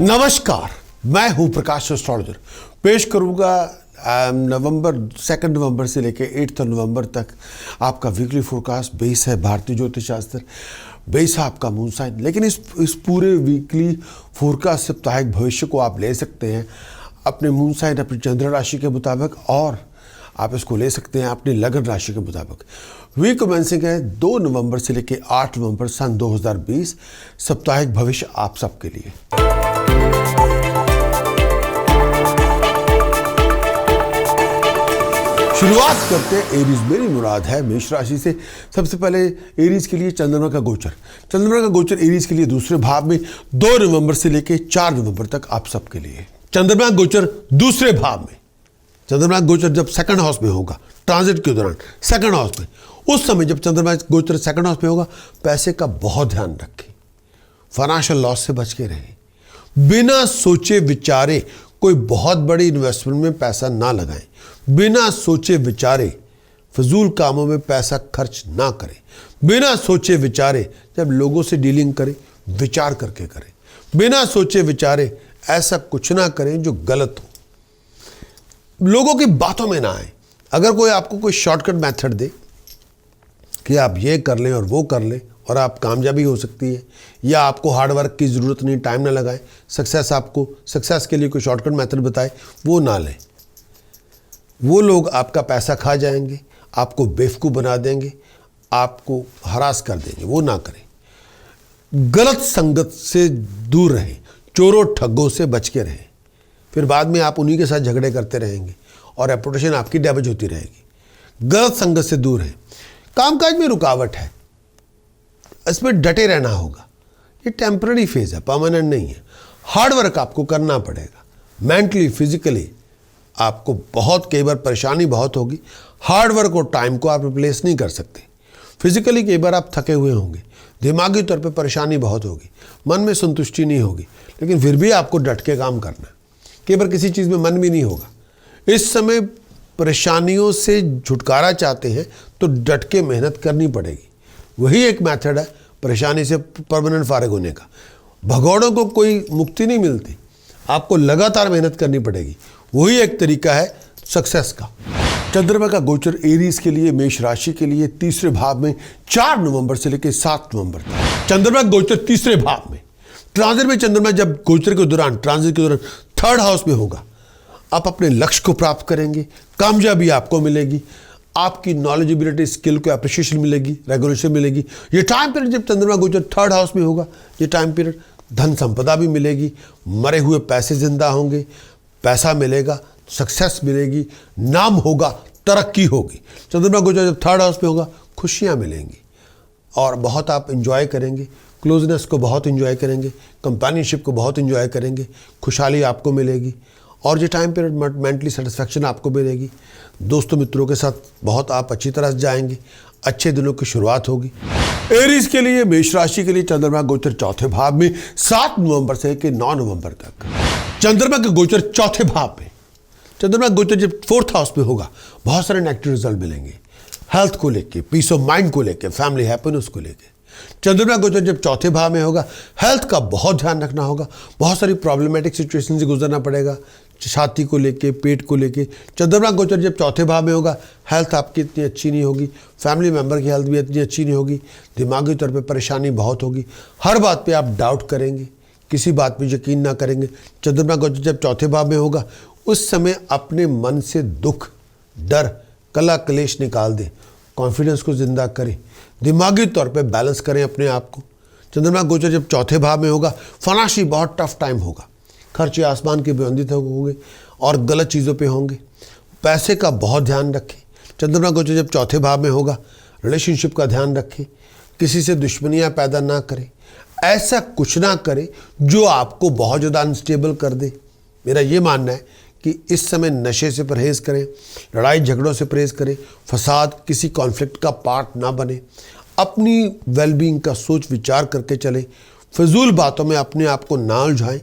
नमस्कार, मैं हूं प्रकाश एस्ट्रोलॉजर। पेश करूंगा नवंबर से लेकर 8 नवंबर तक आपका वीकली फोरकास्ट। बेस है भारतीय ज्योतिष शास्त्र, बेस है आपका मून साइन। लेकिन इस पूरे वीकली फोरकास्ट साप्ताहिक भविष्य को आप ले सकते हैं अपने मून साइन, अपनी चंद्र राशि के मुताबिक, और आप इसको ले सकते हैं अपनी लग्न राशि के मुताबिक। वीक कमेंसिंग है 2 नवंबर से लेकर 8 नवंबर सन 2020। साप्ताहिक भविष्य आप सबके लिए। शुरुआत करते हैं एरीज। मेरी मुराद है मेष राशि से। सबसे पहले एरीज के लिए चंद्रमा का गोचर। चंद्रमा का गोचर एरीज के लिए दूसरे भाव में 2 नवंबर से लेकर 4 नवंबर तक आप सबके लिए। चंद्रमा गोचर दूसरे भाव में, चंद्रमा गोचर जब सेकंड हाउस में होगा, ट्रांजिट के दौरान सेकंड हाउस में, उस समय जब चंद्रमा गोचर सेकंड हाउस में होगा, पैसे का बहुत ध्यान रखें, फाइनेंशियल लॉस से बच के रहें। बिना सोचे विचारे कोई बहुत बड़ी इन्वेस्टमेंट में पैसा ना लगाएं। बिना सोचे विचारे फजूल कामों में पैसा खर्च ना करें। बिना सोचे विचारे जब लोगों से डीलिंग करें, विचार करके करें। बिना सोचे विचारे ऐसा कुछ ना करें जो गलत हो। लोगों की बातों में ना आए। अगर कोई आपको कोई शॉर्टकट मेथड दे कि आप ये कर लें और वो कर लें और आप कामयाबी हो सकती है, या आपको हार्ड वर्क की ज़रूरत नहीं, टाइम ना लगाएं, सक्सेस के लिए कोई शॉर्टकट मेथड बताए, वो ना लें। वो लोग आपका पैसा खा जाएंगे, आपको बेवकूफ़ बना देंगे, आपको हरास कर देंगे। वो ना करें। गलत संगत से दूर रहें, चोरों ठग्गों से बच के रहें। फिर बाद में आप उन्हीं के साथ झगड़े करते रहेंगे और रेपुटेशन आपकी डैमेज होती रहेगी। गलत संगत से दूर रहें। कामकाज में रुकावट है, इसमें डटे रहना होगा। ये टेम्पररी फेज है, परमानेंट नहीं है। हार्ड वर्क आपको करना पड़ेगा। मेंटली, फिजिकली आपको बहुत, कई बार परेशानी बहुत होगी। हार्ड वर्क और टाइम को आप रिप्लेस नहीं कर सकते। फिजिकली कई बार आप थके हुए होंगे, दिमागी तौर पे परेशानी बहुत होगी, मन में संतुष्टि नहीं होगी, लेकिन फिर भी आपको डट के काम करना है। कई बार किसी चीज़ में मन भी नहीं होगा। इस समय परेशानियों से छुटकारा चाहते हैं तो डट के मेहनत करनी पड़ेगी। वही एक मेथड है परेशानी से परमानेंट फारिग होने का। भगौड़ों को कोई मुक्ति नहीं मिलती, आपको लगातार मेहनत करनी पड़ेगी। वही एक तरीका है सक्सेस का। चंद्रमा का गोचर एरीज के लिए, मेष राशि के लिए तीसरे भाव में 4 नवंबर से लेकर 7 नवंबर तक। चंद्रमा का गोचर तीसरे भाव में, ट्रांजिट में चंद्रमा जब गोचर के दौरान, ट्रांजिट के दौरान थर्ड हाउस में होगा, आप अपने लक्ष्य को प्राप्त करेंगे, कामयाबी आपको मिलेगी, आपकी नॉलेजेबिलिटी, स्किल को अप्रिशिएशन मिलेगी, रेगुलेशन मिलेगी। ये टाइम पीरियड जब चंद्रमा गोचर थर्ड हाउस में होगा, ये टाइम पीरियड धन संपदा भी मिलेगी, मरे हुए पैसे जिंदा होंगे, पैसा मिलेगा, सक्सेस मिलेगी, नाम होगा, तरक्की होगी। चंद्रमा गोचर जब थर्ड हाउस में होगा, खुशियाँ मिलेंगी और बहुत आप इंजॉय करेंगे, क्लोजनेस को बहुत इंजॉय करेंगे, कंपेनियनशिप को बहुत इंजॉय करेंगे, खुशहाली आपको मिलेगी और ये टाइम पीरियड मेंटली सेटिस्फैक्शन आपको मिलेगी। दोस्तों मित्रों के साथ बहुत आप अच्छी तरह से जाएंगे, अच्छे दिनों की शुरुआत होगी। एरीज के लिए, मेष राशि के लिए चंद्रमा गोचर चौथे भाव में 7 नवंबर से लेकर 9 नवंबर तक। चंद्रमा का गोचर चौथे भाव में, चंद्रमा गोचर जब 4th हाउस में होगा, बहुत सारे नेगेटिव रिजल्ट मिलेंगे। हेल्थ को लेके, पीस ऑफ माइंड को लेके, फैमिली हैप्पीनेस को लेके। चंद्रमा गोचर जब चौथे भाव में होगा, हेल्थ का बहुत ध्यान रखना होगा। बहुत सारी प्रॉब्लमेटिक सिचुएशन से गुजरना पड़ेगा, छाती को लेके, पेट को लेके। चंद्रमा गोचर जब चौथे भाव में होगा, हेल्थ आपकी इतनी अच्छी नहीं होगी, फैमिली मेंबर की हेल्थ भी इतनी अच्छी नहीं होगी, दिमागी तौर पे परेशानी बहुत होगी, हर बात पे आप डाउट करेंगे, किसी बात पे यकीन ना करेंगे। चंद्रमा गोचर जब चौथे भाव में होगा, उस समय अपने मन से दुख, डर, कला कलेश निकाल दें, कॉन्फिडेंस को जिंदा करें, दिमागी तौर पे बैलेंस करें अपने आप को। चंद्रमा गोचर जब चौथे भाव में होगा, फाइनेंशियली बहुत टफ टाइम होगा, खर्चे आसमान की बुलंदी तक होंगे और गलत चीज़ों पे होंगे। पैसे का बहुत ध्यान रखें। चंद्रमा गोचर जब चौथे भाव में होगा, रिलेशनशिप का ध्यान रखें, किसी से दुश्मनियाँ पैदा ना करें, ऐसा कुछ ना करें जो आपको बहुत ज़्यादा अनस्टेबल कर दे। मेरा ये मानना है कि इस समय नशे से परहेज़ करें, लड़ाई झगड़ों से परहेज़ करें, फसाद, किसी कॉन्फ्लिक्ट का पार्ट ना बने, अपनी वेलबींग का सोच विचार करके चलें, फजूल बातों में अपने आप को ना उलझाएं,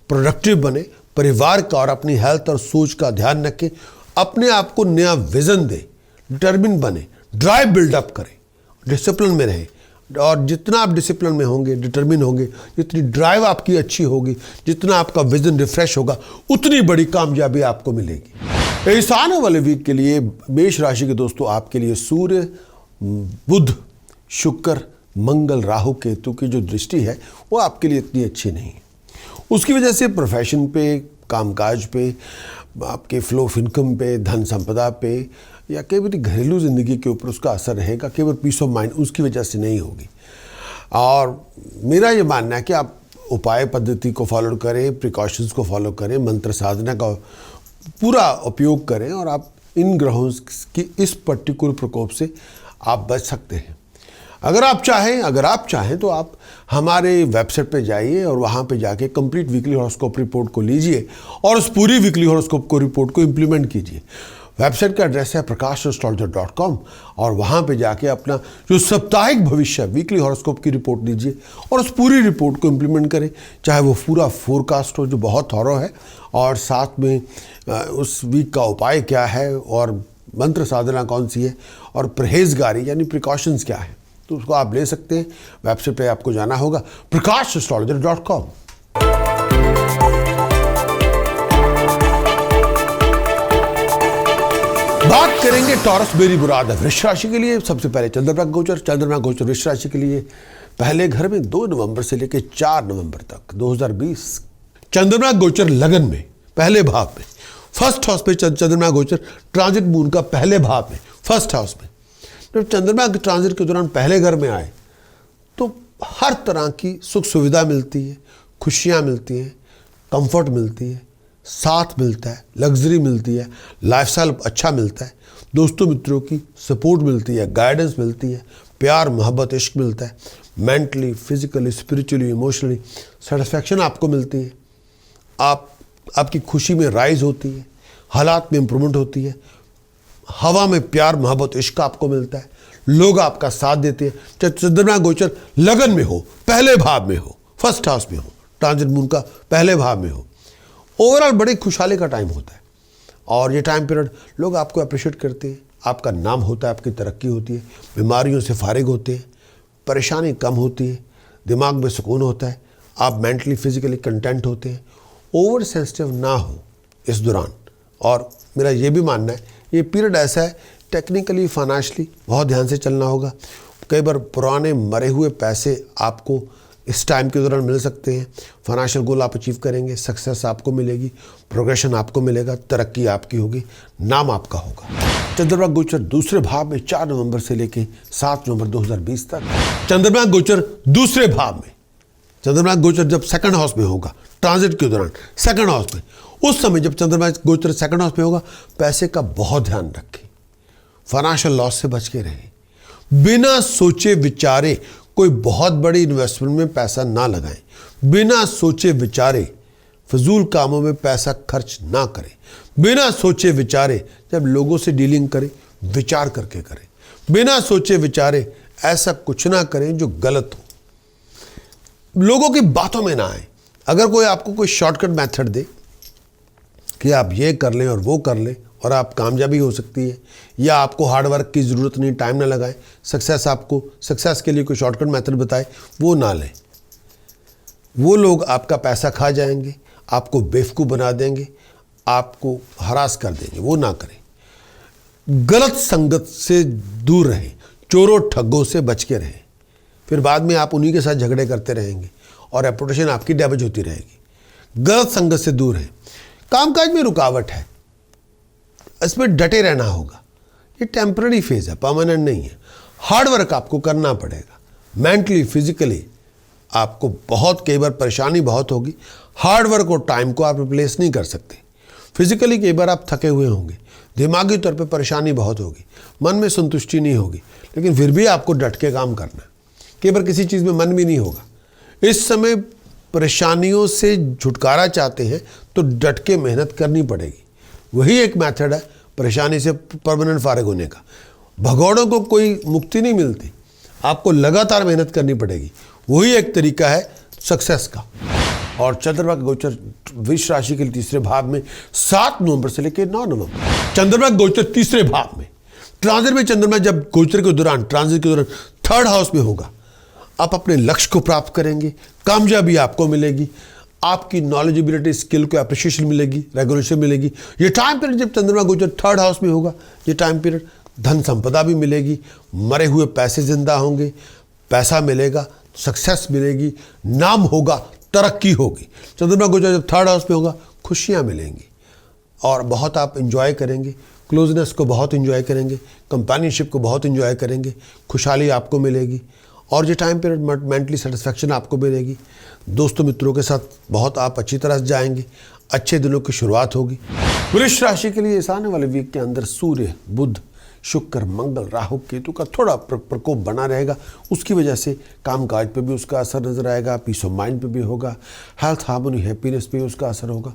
प्रोडक्टिव बने, परिवार का और अपनी हेल्थ और सोच का ध्यान रखें, अपने आप को नया विज़न दें, डिटर्मिन बने, ड्राइव बिल्डअप करें, डिसिप्लिन में रहें, और जितना आप डिसिप्लिन में होंगे, डिटर्मिन होंगे, जितनी ड्राइव आपकी अच्छी होगी, जितना आपका विजन रिफ्रेश होगा, उतनी बड़ी कामयाबी आपको मिलेगी। इस आने वाले वीक के लिए मेष राशि के दोस्तों आपके लिए सूर्य, बुध, शुक्र, मंगल, राहु, केतु की जो दृष्टि है वो आपके लिए इतनी अच्छी नहीं है। उसकी वजह से प्रोफेशन पे, कामकाज पे, आपके फ्लो ऑफ इनकम पे, धन संपदा पे या केवल घरेलू ज़िंदगी के ऊपर उसका असर रहेगा। केवल पीस ऑफ माइंड उसकी वजह से नहीं होगी। और मेरा ये मानना है कि आप उपाय पद्धति को फॉलो करें, प्रिकॉशंस को फॉलो करें, मंत्र साधना का पूरा उपयोग करें और आप इन ग्रहों की इस पर्टिकुलर प्रकोप से आप बच सकते हैं। अगर आप चाहें तो आप हमारे वेबसाइट पे जाइए और वहाँ पे जाके कंप्लीट वीकली हॉरोस्कोप रिपोर्ट को लीजिए और उस पूरी वीकली हॉरोस्कोप को रिपोर्ट को इम्प्लीमेंट कीजिए। वेबसाइट का एड्रेस है prakashastrologer.com और वहाँ पे जाके अपना जो साप्ताहिक भविष्य वीकली हॉरोस्कोप की रिपोर्ट लीजिए और उस पूरी रिपोर्ट को इम्प्लीमेंट करें, चाहे वो पूरा फोरकास्ट हो जो बहुत थॉरो है, और साथ में उस वीक का उपाय क्या है और मंत्र साधना कौन सी है और परहेजगारी यानी प्रिकॉशंस क्या है, तो उसको आप ले सकते हैं। वेबसाइट पे आपको जाना होगा prakashastrologer.com। बात करेंगे टॉरस बेरी मुराद है वृष राशि के लिए। सबसे पहले चंद्रमा गोचर वृष राशि के लिए पहले घर में 2 नवंबर से लेकर 4 नवंबर तक 2020। चंद्रमा गोचर लगन में पहले भाव में फर्स्ट हाउस पे चंद्रमा गोचर ट्रांजिट मून का पहले भाव में फर्स्ट हाउस में। जब चंद्रमा के ट्रांजिट के दौरान पहले घर में आए तो हर तरह की सुख सुविधा मिलती है, खुशियाँ मिलती हैं, कंफर्ट मिलती है, साथ मिलता है, लग्जरी मिलती है, लाइफस्टाइल अच्छा मिलता है, दोस्तों मित्रों की सपोर्ट मिलती है, गाइडेंस मिलती है, प्यार मोहब्बत इश्क मिलता है, mentally, physically, spiritually, emotionally satisfaction आपको मिलती है, आपकी खुशी में राइज होती है, हालात में इम्प्रूवमेंट होती है, हवा में प्यार मोहब्बत इश्क आपको मिलता है, लोग आपका साथ देते हैं। चाहे चंद्रमा गोचर लगन में हो, पहले भाव में हो, फर्स्ट हाउस में हो, ट्रांजिट मून का पहले भाव में हो, ओवरऑल बड़े खुशहाली का टाइम होता है। और ये टाइम पीरियड लोग आपको अप्रिशिएट करते हैं, आपका नाम होता है, आपकी तरक्की होती है, बीमारियों से फारिग होते हैं, परेशानी कम होती है, दिमाग में सुकून होता है, आप मेंटली फिजिकली कंटेंट होते हैं। ओवर सेंसिटिव ना हो इस दौरान। और मेरा ये भी मानना है ये पीरियड ऐसा है टेक्निकली फाइनेंशियली बहुत ध्यान से चलना होगा। कई बार पुराने मरे हुए पैसे आपको इस टाइम के दौरान मिल सकते हैं। फाइनेंशियल गोल आप अचीव करेंगे, सक्सेस आपको मिलेगी, प्रोग्रेशन आपको मिलेगा, तरक्की आपकी होगी, नाम आपका होगा। चंद्रमा गोचर दूसरे भाव में 4 नवंबर से लेकर 7 नवंबर 2020 तक। चंद्रमा गोचर दूसरे भाव में, चंद्रमा गोचर जब सेकंड हाउस में होगा ट्रांजिट के दौरान सेकंड हाउस में, उस समय जब चंद्रमा गोचर सेकंड हाउस में होगा पैसे का बहुत ध्यान रखें, फाइनेंशियल लॉस से बच के रहें, बिना सोचे विचारे कोई बहुत बड़ी इन्वेस्टमेंट में पैसा ना लगाएं, बिना सोचे विचारे फजूल कामों में पैसा खर्च ना करें, बिना सोचे विचारे जब लोगों से डीलिंग करें विचार करके करें, बिना सोचे विचारे ऐसा कुछ ना करें जो गलत हो, लोगों की बातों में ना आए। अगर कोई आपको कोई शॉर्टकट मेथड दे कि आप ये कर लें और वो कर लें और आप कामयाबी हो सकती है, या आपको हार्डवर्क की ज़रूरत नहीं, टाइम ना लगाएं, सक्सेस के लिए कोई शॉर्टकट मेथड बताए, वो ना लें। वो लोग आपका पैसा खा जाएंगे, आपको बेवकूफ़ बना देंगे, आपको हरास कर देंगे, वो ना करें। गलत संगत से दूर रहें, चोरों ठग्गों से बच के रहें, फिर बाद में आप उन्हीं के साथ झगड़े करते रहेंगे और रेपुटेशन आपकी डैमेज होती रहेगी। गलत संगत से दूर रहें। कामकाज में रुकावट है, इसमें डटे रहना होगा, ये टेम्पररी फेज है, परमानेंट नहीं है। हार्ड वर्क आपको करना पड़ेगा, मेंटली फिजिकली आपको बहुत कई बार परेशानी बहुत होगी। हार्ड वर्क और टाइम को आप रिप्लेस नहीं कर सकते। फिजिकली कई बार आप थके हुए होंगे, दिमागी तौर पे परेशानी बहुत होगी, मन में संतुष्टि नहीं होगी, लेकिन फिर भी आपको डट के काम करना है। कई बार किसी चीज़ में मन भी नहीं होगा। इस समय परेशानियों से छुटकारा चाहते हैं तो डट के मेहनत करनी पड़ेगी। वही एक मेथड है परेशानी से परमानेंट फारिग होने का। भगौड़ों को कोई मुक्ति नहीं मिलती, आपको लगातार मेहनत करनी पड़ेगी। वही एक तरीका है सक्सेस का। और चंद्रमा का गोचर वृष राशि के तीसरे भाव में 7 नवंबर से लेकर 9 नवंबर। चंद्रमा गोचर तीसरे भाव में, ट्रांजिट में चंद्रमा जब गोचर के दौरान ट्रांजिट के दौरान थर्ड हाउस में होगा आप अपने लक्ष्य को प्राप्त करेंगे, कामयाबी आपको मिलेगी, आपकी नॉलेजेबिलिटी स्किल को अप्रिशिएशन मिलेगी, रेगुलेशन मिलेगी। ये टाइम पीरियड जब चंद्रमा गोचर थर्ड हाउस में होगा, ये टाइम पीरियड धन संपदा भी मिलेगी, मरे हुए पैसे जिंदा होंगे, पैसा मिलेगा, सक्सेस मिलेगी, नाम होगा, तरक्की होगी। चंद्रमा गोचर जब थर्ड हाउस में होगा, खुशियाँ मिलेंगी और बहुत आप इंजॉय करेंगे, क्लोजनेस को बहुत इंजॉय करेंगे, कंपेनियनशिप को बहुत इंजॉय करेंगे, खुशहाली आपको मिलेगी और ये टाइम पीरियड मेंटली सेटिस्फैक्शन आपको मिलेगी। दोस्तों मित्रों के साथ बहुत आप अच्छी तरह से जाएंगे, अच्छे दिनों की शुरुआत होगी। वृष राशि के लिए इस आने वाले वीक के अंदर सूर्य, बुध, शुक्र, मंगल, राहु, केतु का थोड़ा प्रकोप बना रहेगा। उसकी वजह से कामकाज पे भी उसका असर नजर आएगा, पीस ऑफ माइंड पे भी होगा, हेल्थ, हार्मोनी, हैप्पीनेस पे उसका असर होगा।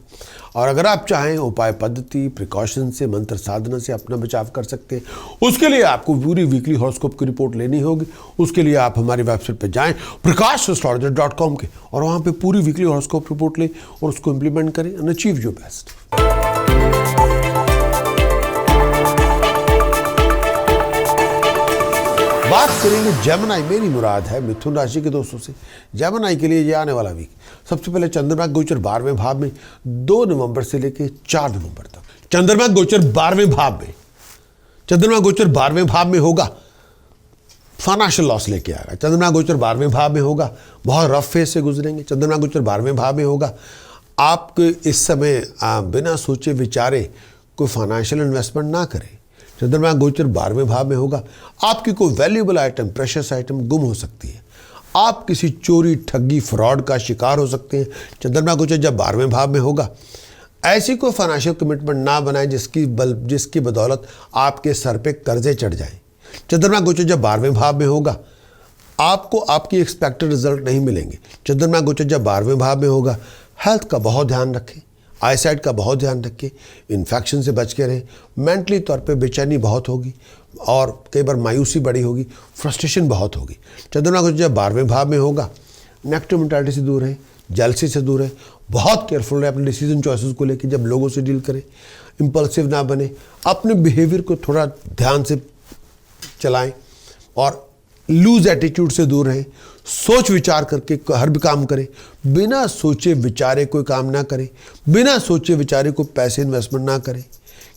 और अगर आप चाहें उपाय पद्धति, प्रिकॉशन से, मंत्र साधना से अपना बचाव कर सकते हैं, उसके लिए आपको पूरी वीकली हॉरोस्कोप की रिपोर्ट लेनी होगी। उसके लिए आप हमारी वेबसाइट पर जाएँ prakash.com के, और वहाँ पर पूरी वीकली हॉरोस्कोप रिपोर्ट लें और उसको इम्प्लीमेंट करें एंड अचीव योर बेस्ट। बात करेंगे जेमिनी, मेरी मुराद है मिथुन राशि के दोस्तों से। जेमिनी के लिए ये आने वाला वीक सबसे पहले चंद्रमा गोचर 12वें भाव में 2 नवंबर से लेकर 4 नवंबर तक। चंद्रमा गोचर 12वें भाव में, चंद्रमा गोचर 12वें भाव में होगा, फाइनेंशियल लॉस लेके आएगा। चंद्रमा गोचर 12वें भाव में होगा, बहुत रफ फेज से गुजरेंगे। चंद्रमा गोचर 12वें भाव में होगा, आप इस समय बिना सोचे विचारे कोई फाइनेंशियल इन्वेस्टमेंट ना करें। चंद्रमा गोचर 12वें भाव में होगा, आपकी कोई वैल्यूएबल आइटम, प्रेशियस आइटम गुम हो सकती है, आप किसी चोरी, ठगी, फ्रॉड का शिकार हो सकते हैं। चंद्रमा गोचर जब 12वें भाव में होगा, ऐसी कोई फाइनेंशियल कमिटमेंट ना बनाएं जिसकी बदौलत आपके सर पे कर्जे चढ़ जाएं। चंद्रमा गोचर जब 12वें भाव में होगा, आपको आपकी एक्सपेक्टेड रिजल्ट नहीं मिलेंगे। चंद्रमा गोचर जब 12वें भाव में होगा, हेल्थ का बहुत ध्यान रखें, आईसाइट का बहुत ध्यान रखें, इन्फेक्शन से बच के रहें। मेंटली तौर पे बेचैनी बहुत होगी और कई बार मायूसी बड़ी होगी, फ्रस्ट्रेशन बहुत होगी। चंद्रमा गोचर जब 12वें भाव में होगा, नेगेटिव मेंटालिटी से दूर रहें, जेलसी से दूर रहें, बहुत केयरफुल रहें अपने डिसीजन चॉइसेस को लेकर जब लोगों से डील करें, इम्पल्सिव ना बने, अपने बिहेवियर को थोड़ा ध्यान से चलाएं और लूज एटीट्यूड से दूर रहें। सोच विचार करके हर भी काम करें, बिना सोचे विचारे कोई काम ना करें, बिना सोचे विचारे कोई पैसे इन्वेस्टमेंट ना करें।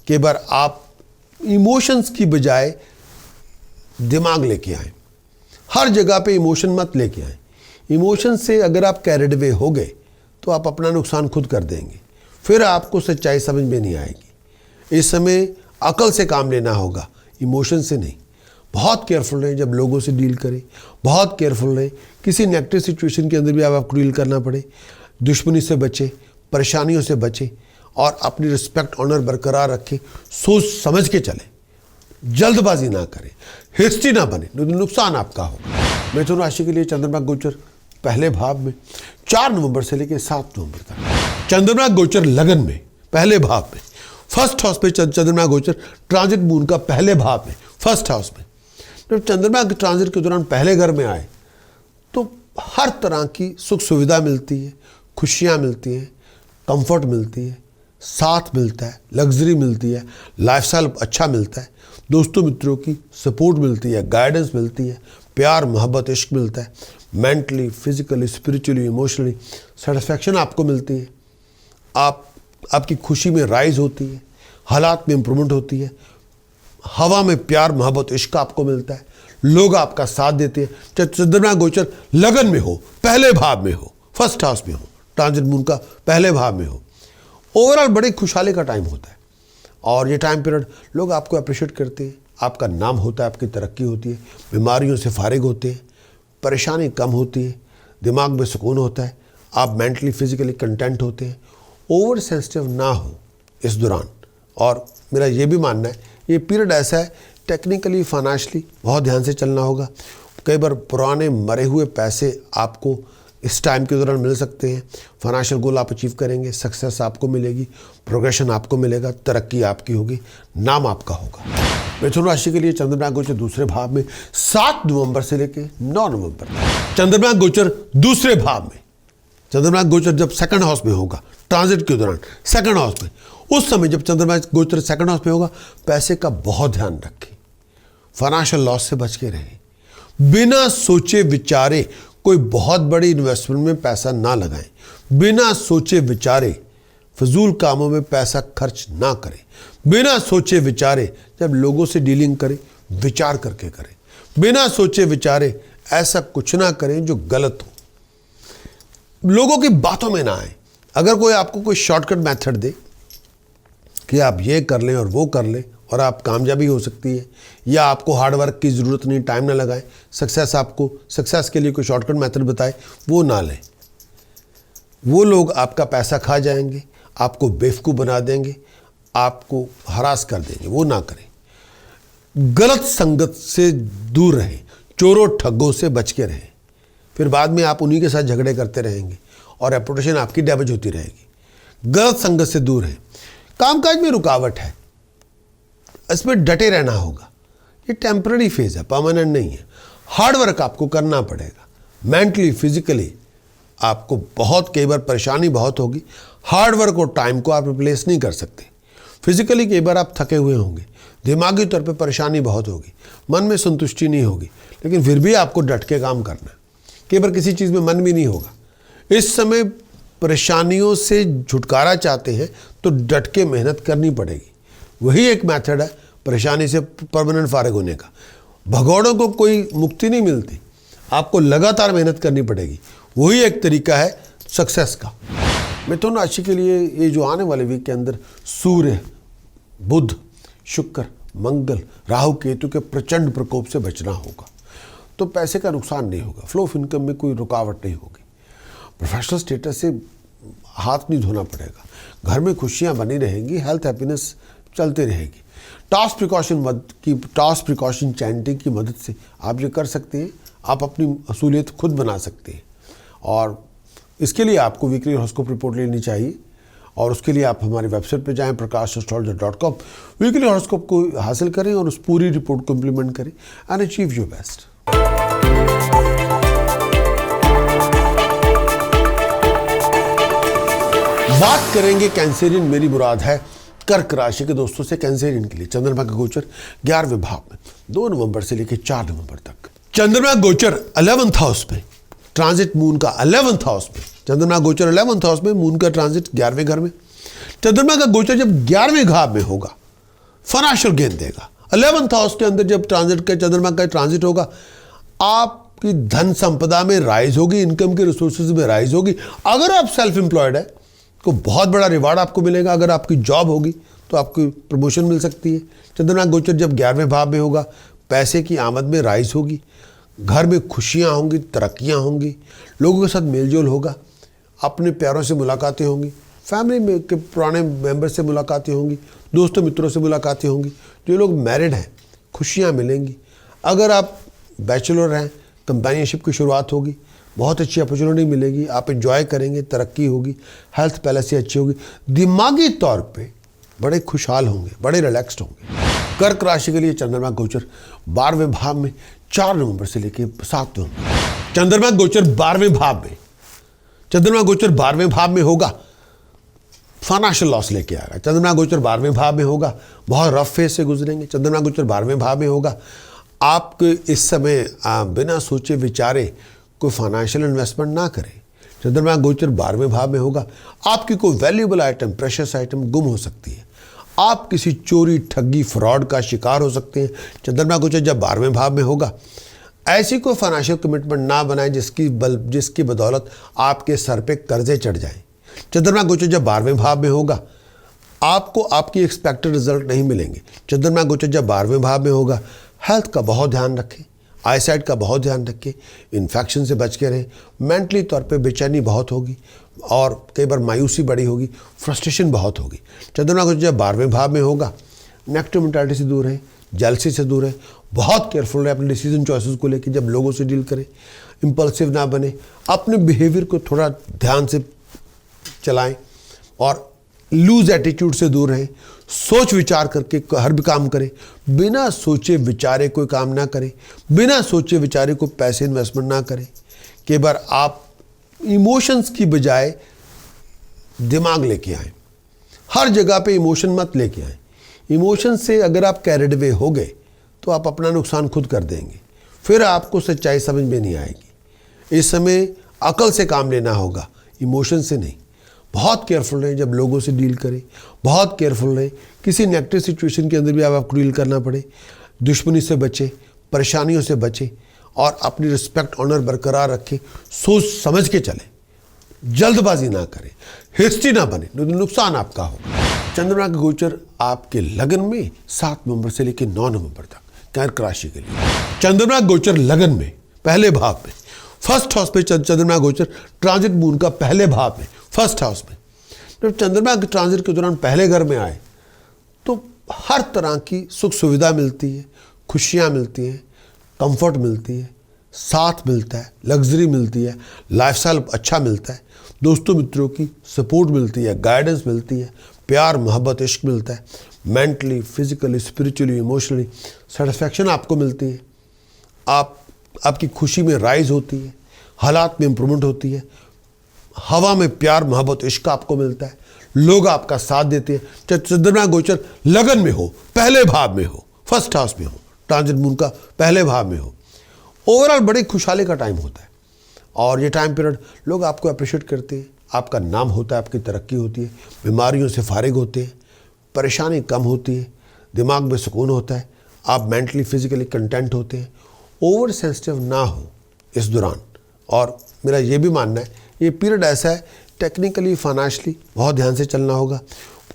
कई बार आप इमोशंस की बजाय दिमाग लेके आए, हर जगह पे इमोशन मत लेके आए। इमोशन से अगर आप कैरिड अवे हो गए तो आप अपना नुकसान खुद कर देंगे, फिर आपको सच्चाई समझ में नहीं आएगी। इस समय अकल से काम लेना होगा, इमोशन से नहीं। बहुत केयरफुल रहें जब लोगों से डील करें, बहुत केयरफुल रहें किसी नेगेटिव सिचुएशन के अंदर भी आपको डील करना पड़े। दुश्मनी से बचें, परेशानियों से बचें और अपनी रिस्पेक्ट, ऑनर बरकरार रखें। सोच समझ के चलें, जल्दबाजी ना करें, हिस्ट्री ना बने, नुकसान आपका होगा। मिथुन राशि के लिए चंद्रमा गोचर पहले भाव में 4 नवंबर से लेकर 7 नवंबर तक। चंद्रमा गोचर लगन में, पहले भाव में, फर्स्ट हाउस पे चंद्रमा गोचर ट्रांजिट मून का पहले भाव में, फर्स्ट हाउस में। जब चंद्रमा के ट्रांजिट के दौरान पहले घर में आए तो हर तरह की सुख सुविधा मिलती है, खुशियाँ मिलती हैं, कंफर्ट मिलती है, साथ मिलता है, लग्जरी मिलती है, लाइफस्टाइल अच्छा मिलता है, दोस्तों मित्रों की सपोर्ट मिलती है, गाइडेंस मिलती है, प्यार, मोहब्बत, इश्क मिलता है, mentally, physically, spiritually, emotionally satisfaction आपको मिलती है। आपकी खुशी में राइज होती है, हालात में इम्प्रूवमेंट होती है, हवा में प्यार, मोहब्बत, इश्क आपको मिलता है, लोग आपका साथ देते हैं। चाहे चंद्रमा गोचर लगन में हो, पहले भाव में हो, फर्स्ट हाउस में हो, ट्रांजिट मून का पहले भाव में हो, ओवरऑल बड़ी खुशहाली का टाइम होता है। और ये टाइम पीरियड लोग आपको अप्रिशिएट करते हैं, आपका नाम होता है, आपकी तरक्की होती है, बीमारियों से फारिग होते हैं, परेशानी कम होती है, दिमाग में सुकून होता है, आप मेंटली फिजिकली कंटेंट होते हैं। ओवर सेंसिटिव ना हो इस दौरान। और मेरा ये भी मानना है ये पीरियड ऐसा है, टेक्निकली, फाइनेंशियली बहुत ध्यान से चलना होगा। कई बार पुराने मरे हुए पैसे आपको इस टाइम के दौरान मिल सकते हैं। फाइनेंशियल गोल आप अचीव करेंगे, सक्सेस आपको मिलेगी, प्रोग्रेशन आपको मिलेगा, तरक्की आपकी होगी, नाम आपका होगा। मिथुन राशि के लिए चंद्रमा गोचर दूसरे भाव में 7 नवंबर से लेकर 9 नवंबर तक। चंद्रमा गोचर दूसरे भाव में, चंद्रमा गोचर जब सेकंड हाउस में होगा ट्रांजिट के दौरान, सेकंड हाउस में, उस समय जब चंद्रमा गोचर सेकंड हाउस में होगा, पैसे का बहुत ध्यान रखें, फाइनेंशियल लॉस से बच के रहें, बिना सोचे विचारे कोई बहुत बड़ी इन्वेस्टमेंट में पैसा ना लगाएं। बिना सोचे विचारे फजूल कामों में पैसा खर्च ना करें। बिना सोचे विचारे जब लोगों से डीलिंग करें विचार करके करें। बिना सोचे विचारे ऐसा कुछ ना करें जो गलत हो। लोगों की बातों में ना आए। अगर कोई आपको कोई शॉर्टकट मेथड दे कि आप ये कर लें और वो कर लें और आप कामयाबी हो सकती है, या आपको हार्ड वर्क की ज़रूरत नहीं, टाइम ना लगाएं, सक्सेस के लिए कोई शॉर्टकट मेथड बताए, वो ना लें। वो लोग आपका पैसा खा जाएंगे, आपको बेवकूफ़ बना देंगे, आपको हरास कर देंगे। वो ना करें। गलत संगत से दूर रहें, चोरों ठग्गों से बच के रहें। फिर बाद में आप उन्हीं के साथ झगड़े करते रहेंगे और रेपुटेशन आपकी डैमेज होती रहेगी। गलत संगत से दूर रहें। कामकाज में रुकावट है, इसमें डटे रहना होगा। ये टेम्पररी फेज है, परमानेंट नहीं है। हार्ड वर्क आपको करना पड़ेगा। मेंटली फिजिकली आपको कई बार परेशानी बहुत होगी। हार्ड वर्क और टाइम को आप रिप्लेस नहीं कर सकते। फिजिकली कई बार आप थके हुए होंगे, दिमागी तौर पे परेशानी बहुत होगी, मन में संतुष्टि नहीं होगी, लेकिन फिर भी आपको डट के काम करना है। कई बार किसी चीज़ में मन भी नहीं होगा। इस समय परेशानियों से छुटकारा चाहते हैं तो डट के मेहनत करनी पड़ेगी। वही एक मेथड है परेशानी से परमानेंट फारिग होने का। भगौड़ों को कोई मुक्ति नहीं मिलती, आपको लगातार मेहनत करनी पड़ेगी। वही एक तरीका है सक्सेस का। मिथुन राशि के लिए ये जो आने वाले वीक के अंदर सूर्य, बुध, शुक्र, मंगल, राहु, केतु के प्रचंड प्रकोप से बचना होगा, तो पैसे का नुकसान नहीं होगा। फ्लो ऑफ इनकम में कोई रुकावट नहीं होगी। प्रोफेशनल स्टेटस से हाथ नहीं धोना पड़ेगा। घर में खुशियां बनी रहेंगी, हेल्थ हैप्पीनेस चलती रहेगी। टॉस प्रिकॉशन चैंटिंग की मदद से आप ये कर सकते हैं। आप अपनी असूलियत खुद बना सकते हैं, और इसके लिए आपको वीकली हॉरोस्कोप रिपोर्ट लेनी चाहिए। और उसके लिए आप हमारी वेबसाइट पे जाएं prakashastrologer.com। वीकली हॉरोस्कोप को हासिल करें और उस पूरी रिपोर्ट को इम्प्लीमेंट करें एंड अचीव योर बेस्ट। बात करेंगे कैंसेरियन, मेरी मुराद है कर्क राशि के दोस्तों से। कैंसेरियन के लिए चंद्रमा का गोचर 11वें भाव में 2 नवंबर से लेकर 4 नवंबर तक। चंद्रमा गोचर 11th हाउस में, ट्रांजिट मून का 11th हाउस में। चंद्रमा गोचर 11th हाउस में, मून का ट्रांजिट 11वें घर में। चंद्रमा का गोचर जब 11वें घाव में होगा फाइनेंशियल गेन देगा। 11th हाउस के अंदर जब चंद्रमा का ट्रांजिट होगा, आपकी धन संपदा में राइज होगी, इनकम के रिसोर्सेज में राइज होगी। अगर आप सेल्फ एम्प्लॉयड है तो बहुत बड़ा रिवार्ड आपको मिलेगा। अगर आपकी जॉब होगी तो आपको प्रमोशन मिल सकती है। चंद्रमा गोचर जब 11वें भाव में होगा, पैसे की आमद में राइज होगी, घर में खुशियां होंगी, तरक्कियां होंगी, लोगों के साथ मेलजोल होगा, अपने प्यारों से मुलाकातें होंगी, फैमिली में के पुराने मेंबर से मुलाकातें होंगी, दोस्तों मित्रों से मुलाकातें होंगी। जो लोग मैरिड हैं खुशियां मिलेंगी। अगर आप बैचलर हैं, कंपेनियनशिप की शुरुआत होगी, बहुत अच्छी अपॉर्चुनिटी मिलेगी, आप एंजॉय करेंगे, तरक्की होगी, हेल्थ पहले से अच्छी होगी, दिमागी तौर पे बड़े खुशहाल होंगे, बड़े रिलैक्स्ड होंगे। कर्क राशि के लिए चंद्रमा गोचर 12वें भाव में 4 नवंबर से लेकर 7 नवंबर। चंद्रमा गोचर 12वें भाव में, चंद्रमा गोचर 12वें भाव में होगा, फाइनेंशियल लॉस लेके आएगा। चंद्रमा गोचर 12वें भाव में होगा, बहुत रफ फेज से गुजरेंगे। चंद्रमा गोचर 12वें भाव में होगा, आप इस समय बिना सोचे विचारे कोई फाइनेंशियल इन्वेस्टमेंट ना करें। चंद्रमा गोचर 12वें भाव में होगा, आपकी कोई वैल्यूएबल आइटम, प्रेशियस आइटम गुम हो सकती है। आप किसी चोरी, ठगी, फ्रॉड का शिकार हो सकते हैं। चंद्रमा गोचर जब 12वें भाव में होगा, ऐसी कोई फाइनेंशियल कमिटमेंट ना बनाएं जिसकी बदौलत आपके सर पे कर्जे चढ़ जाएं। चंद्रमा गोचर जब 12वें भाव में होगा, आपको आपकी एक्सपेक्टेड रिजल्ट नहीं मिलेंगे। चंद्रमा गोचर जब 12वें भाव में होगा, हेल्थ का बहुत ध्यान रखें, आईसाइट का बहुत ध्यान रखें, इन्फेक्शन से बच के रहें। मेंटली तौर पे बेचैनी बहुत होगी और कई बार मायूसी बड़ी होगी, फ्रस्ट्रेशन बहुत होगी। चंद्रमा गोचर जब 12वें भाव में होगा, नेगेटिव मेंटालिटी से दूर रहें, जेलसी से दूर रहें, बहुत केयरफुल रहें अपने डिसीजन चॉइसेस को लेकर। जब लोगों से डील करें इंपल्सिव ना बने, अपने बिहेवियर को थोड़ा ध्यान से चलाएं और लूज एटीट्यूड से दूर रहें। सोच विचार करके हर भी काम करें, बिना सोचे विचारे कोई काम ना करें, बिना सोचे विचारे कोई पैसे इन्वेस्टमेंट ना करें। कई बार आप इमोशंस की बजाय दिमाग लेके आए, हर जगह पे इमोशन मत लेके आए। इमोशन से अगर आप कैरिड अवे हो गए तो आप अपना नुकसान खुद कर देंगे। फिर आपको सच्चाई समझ में नहीं आएगी। इस समय अकल से काम लेना होगा, इमोशन से नहीं। बहुत केयरफुल रहें जब लोगों से डील करें, बहुत केयरफुल रहें किसी नेगेटिव सिचुएशन के अंदर भी आपको डील करना पड़े। दुश्मनी से बचें, परेशानियों से बचें और अपनी रिस्पेक्ट ऑनर बरकरार रखें। सोच समझ के चलें, जल्दबाजी ना करें, हिस्ट्री ना बने, नुकसान आपका होगा। चंद्रमा का गोचर आपके लगन में 7 नवंबर से लेकर 9 नवंबर तक कर्क राशि के लिए। चंद्रमा गोचर लगन में पहले भाव में, फर्स्ट हाउस पे चंद्रमा गोचर ट्रांजिट मून का पहले भाव में, फर्स्ट हाउस में। जब चंद्रमा के ट्रांजिट के दौरान पहले घर में आए तो हर तरह की सुख सुविधा मिलती है, खुशियाँ मिलती हैं, कंफर्ट मिलती है, साथ मिलता है, लग्जरी मिलती है, लाइफस्टाइल अच्छा मिलता है, दोस्तों मित्रों की सपोर्ट मिलती है, गाइडेंस मिलती है, प्यार मोहब्बत इश्क मिलता है, mentally physically spiritually emotionally satisfaction आपको मिलती है। आपकी खुशी में राइज होती है, हालात में इम्प्रूवमेंट होती है, हवा में प्यार मोहब्बत इश्क आपको मिलता है, लोग आपका साथ देते हैं। चाहे चंद्रमा गोचर लगन में हो, पहले भाव में हो, फर्स्ट हाउस में हो, ट्रांजिट मून का पहले भाव में हो, ओवरऑल बड़ी खुशहाली का टाइम होता है। और ये टाइम पीरियड लोग आपको अप्रिशिएट करते हैं, आपका नाम होता है, आपकी तरक्की होती है, बीमारियों से फारिग होते हैं, परेशानी कम होती है, दिमाग में सुकून होता है, आप मेंटली फिजिकली कंटेंट होते हैं। ओवर सेंसिटिव ना हो इस दौरान। और मेरा ये भी मानना है ये पीरियड ऐसा है टेक्निकली फाइनेंशियली बहुत ध्यान से चलना होगा।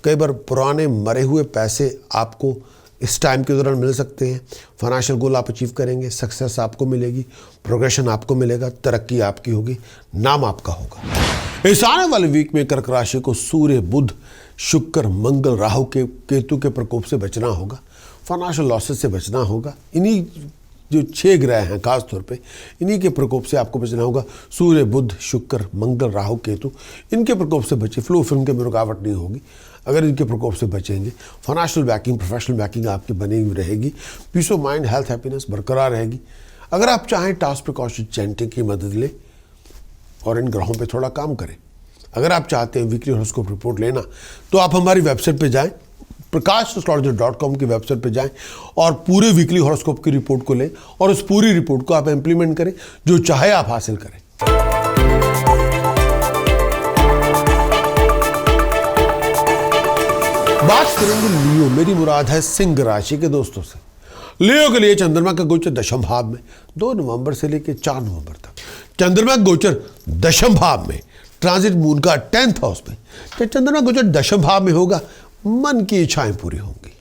कई बार पुराने मरे हुए पैसे आपको इस टाइम के दौरान मिल सकते हैं। फाइनेंशियल गोल आप अचीव करेंगे, सक्सेस आपको मिलेगी, प्रोग्रेशन आपको मिलेगा, तरक्की आपकी होगी, नाम आपका होगा। इस आने वाले वीक में कर्क राशि को सूर्य, बुध, शुक्र, मंगल, राहु के केतु के प्रकोप से बचना होगा, फाइनेंशियल लॉसेस से बचना होगा। इन्हीं जो 6 ग्रह हैं खास तौर पे, इन्हीं के प्रकोप से आपको बचना होगा। सूर्य, बुध, शुक्र, मंगल, राहु, केतु, इनके प्रकोप से बचे। फ्लो फिल्म के में रुकावट नहीं होगी अगर इनके प्रकोप से बचेंगे। फाइनेंशियल बैकिंग, प्रोफेशनल बैकिंग आपकी बनी हुई रहेगी। Peace of mind, health, happiness बरकरार रहेगी। अगर आप चाहें टास्क प्रिकॉशन चैंटिंग की मदद लें और इन ग्रहों पे थोड़ा काम करें। अगर आप चाहते हैं वीकली हॉरोस्कोप रिपोर्ट लेना तो आप हमारी वेबसाइट पे जाएं, prakash.com की वेबसाइट पे जाएं और पूरे वीकली हॉरोस्कोप की रिपोर्ट को लें और उस पूरी रिपोर्ट को आप इम्प्लीमेंट करें, जो चाहे आप हासिल करें। बात करेंगे लियो, मेरी मुराद है सिंह राशि के दोस्तों से। लियो के लिए चंद्रमा का गोचर दशम भाव में 2 नवंबर से लेकर 4 नवंबर तक। चंद्रमा का गोचर दशम भाव में, ट्रांजिट मून का 10th हाउस में। जब चंद्रमा गोचर दशम भाव में होगा, मन की इच्छाएं पूरी होंगी,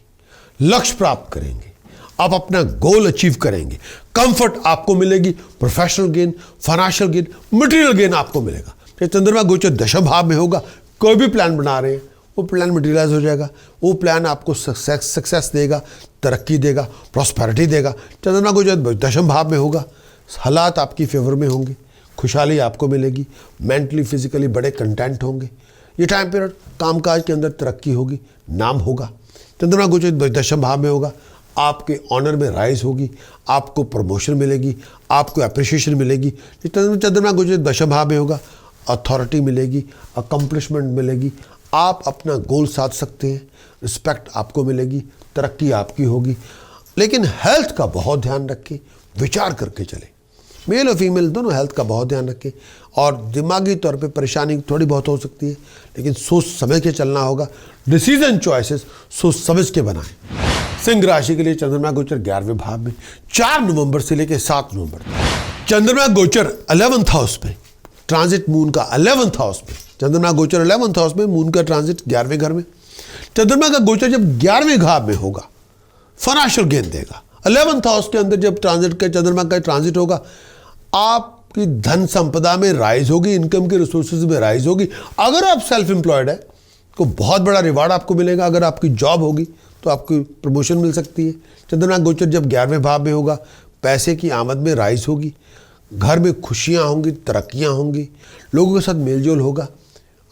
लक्ष्य प्राप्त करेंगे, आप अपना गोल अचीव करेंगे, कंफर्ट आपको मिलेगी, professional gain, financial gain, material gain आपको मिलेगा। जब चंद्रमा गोचर दशम भाव में होगा, कोई भी प्लान बना रहे हैं वो प्लान मटेरियलाइज हो जाएगा। वो प्लान आपको सक्सेस देगा, तरक्की देगा, प्रॉस्पेरिटी देगा। चंद्रमा गोचर दशम भाव में होगा, हालात आपकी फेवर में होंगे, खुशहाली आपको मिलेगी, मेंटली फिजिकली बड़े कंटेंट होंगे। ये टाइम पीरियड कामकाज के अंदर तरक्की होगी, नाम होगा। चंद्रमा गोचर दशम भाव में होगा, आपके ऑनर में राइज होगी, आपको प्रमोशन मिलेगी, आपको अप्रिशिएशन मिलेगी। चंद्रमा गोचर दशम भाव में होगा, अथॉरिटी मिलेगी, अकम्पलिशमेंट मिलेगी, आप अपना गोल साध सकते हैं, रिस्पेक्ट आपको मिलेगी, तरक्की आपकी होगी। लेकिन हेल्थ का बहुत ध्यान रखें, विचार करके चलें। मेल और फीमेल दोनों हेल्थ का बहुत ध्यान रखें। और दिमागी तौर पे परेशानी थोड़ी बहुत हो सकती है, लेकिन सोच समझ के चलना होगा। डिसीजन चॉइसेस सोच समझ के बनाएं। सिंह राशि के लिए चंद्रमा गोचर 11वें भाव में 4 नवंबर से लेकर 7 नवंबर तक। चंद्रमा गोचर 11th हाउस में, ट्रांजिट मून का 11th हाउस में। चंद्रमा गोचर 11th हाउस में, मून का ट्रांजिट 11वें घर में। चंद्रमा का गोचर जब 11वें भाव में होगा, फाइनेंशियल गेन देगा। 11th हाउस के अंदर जब ट्रांजिट का चंद्रमा का ट्रांजिट होगा, आपकी धन संपदा में राइज होगी, इनकम के रिसोर्सेज में राइज होगी। अगर आप सेल्फ एम्प्लॉयड है तो बहुत बड़ा रिवार्ड आपको मिलेगा। अगर आपकी जॉब होगी तो आपको प्रमोशन मिल सकती है। चंद्रमा गोचर जब 11वें भाव में होगा, पैसे की आमद में राइज होगी, घर में खुशियां होंगी, तरक्कियां होंगी, लोगों के साथ मेलजोल होगा,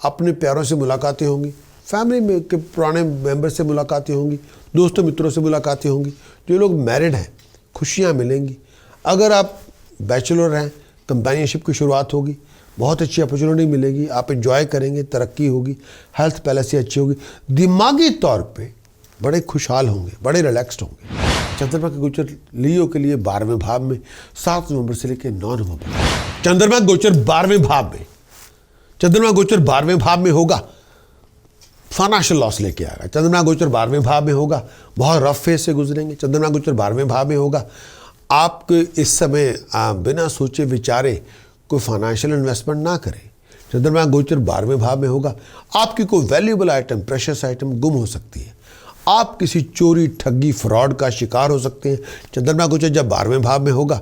अपने प्यारों से मुलाकातें होंगी, फैमिली में के पुराने मेंबर से मुलाकातें होंगी, दोस्तों मित्रों से मुलाकातें होंगी। जो लोग मैरिड हैं, खुशियां मिलेंगी। अगर आप बैचलर हैं, कंपेनियनशिप की शुरुआत होगी, बहुत अच्छी अपॉर्चुनिटी मिलेगी, आप एंजॉय करेंगे, तरक्की होगी, हेल्थ पहले से अच्छी होगी, दिमागी तौर पे बड़े खुशहाल होंगे, बड़े रिलैक्स्ड होंगे। चंद्रमा का गोचर लियो के लिए 12वें भाव में 7 नवंबर से लेकर 9 नवंबर। चंद्रमा गोचर 12वें भाव में, चंद्रमा गोचर 12वें भाव में होगा, फाइनेंशियल लॉस लेके आएगा। चंद्रमा गोचर 12वें भाव में होगा, बहुत रफ फेज से गुजरेंगे। चंद्रमा गोचर 12वें भाव में होगा, आपके इस समय बिना सोचे विचारे कोई फाइनेंशियल इन्वेस्टमेंट ना करें। चंद्रमा गोचर 12वें भाव में होगा, आपकी कोई वैल्यूएबल आइटम, प्रेशियस आइटम गुम हो सकती है। आप किसी चोरी, ठगी, फ्रॉड का शिकार हो सकते हैं। चंद्रमा गोचर जब 12वें भाव में होगा,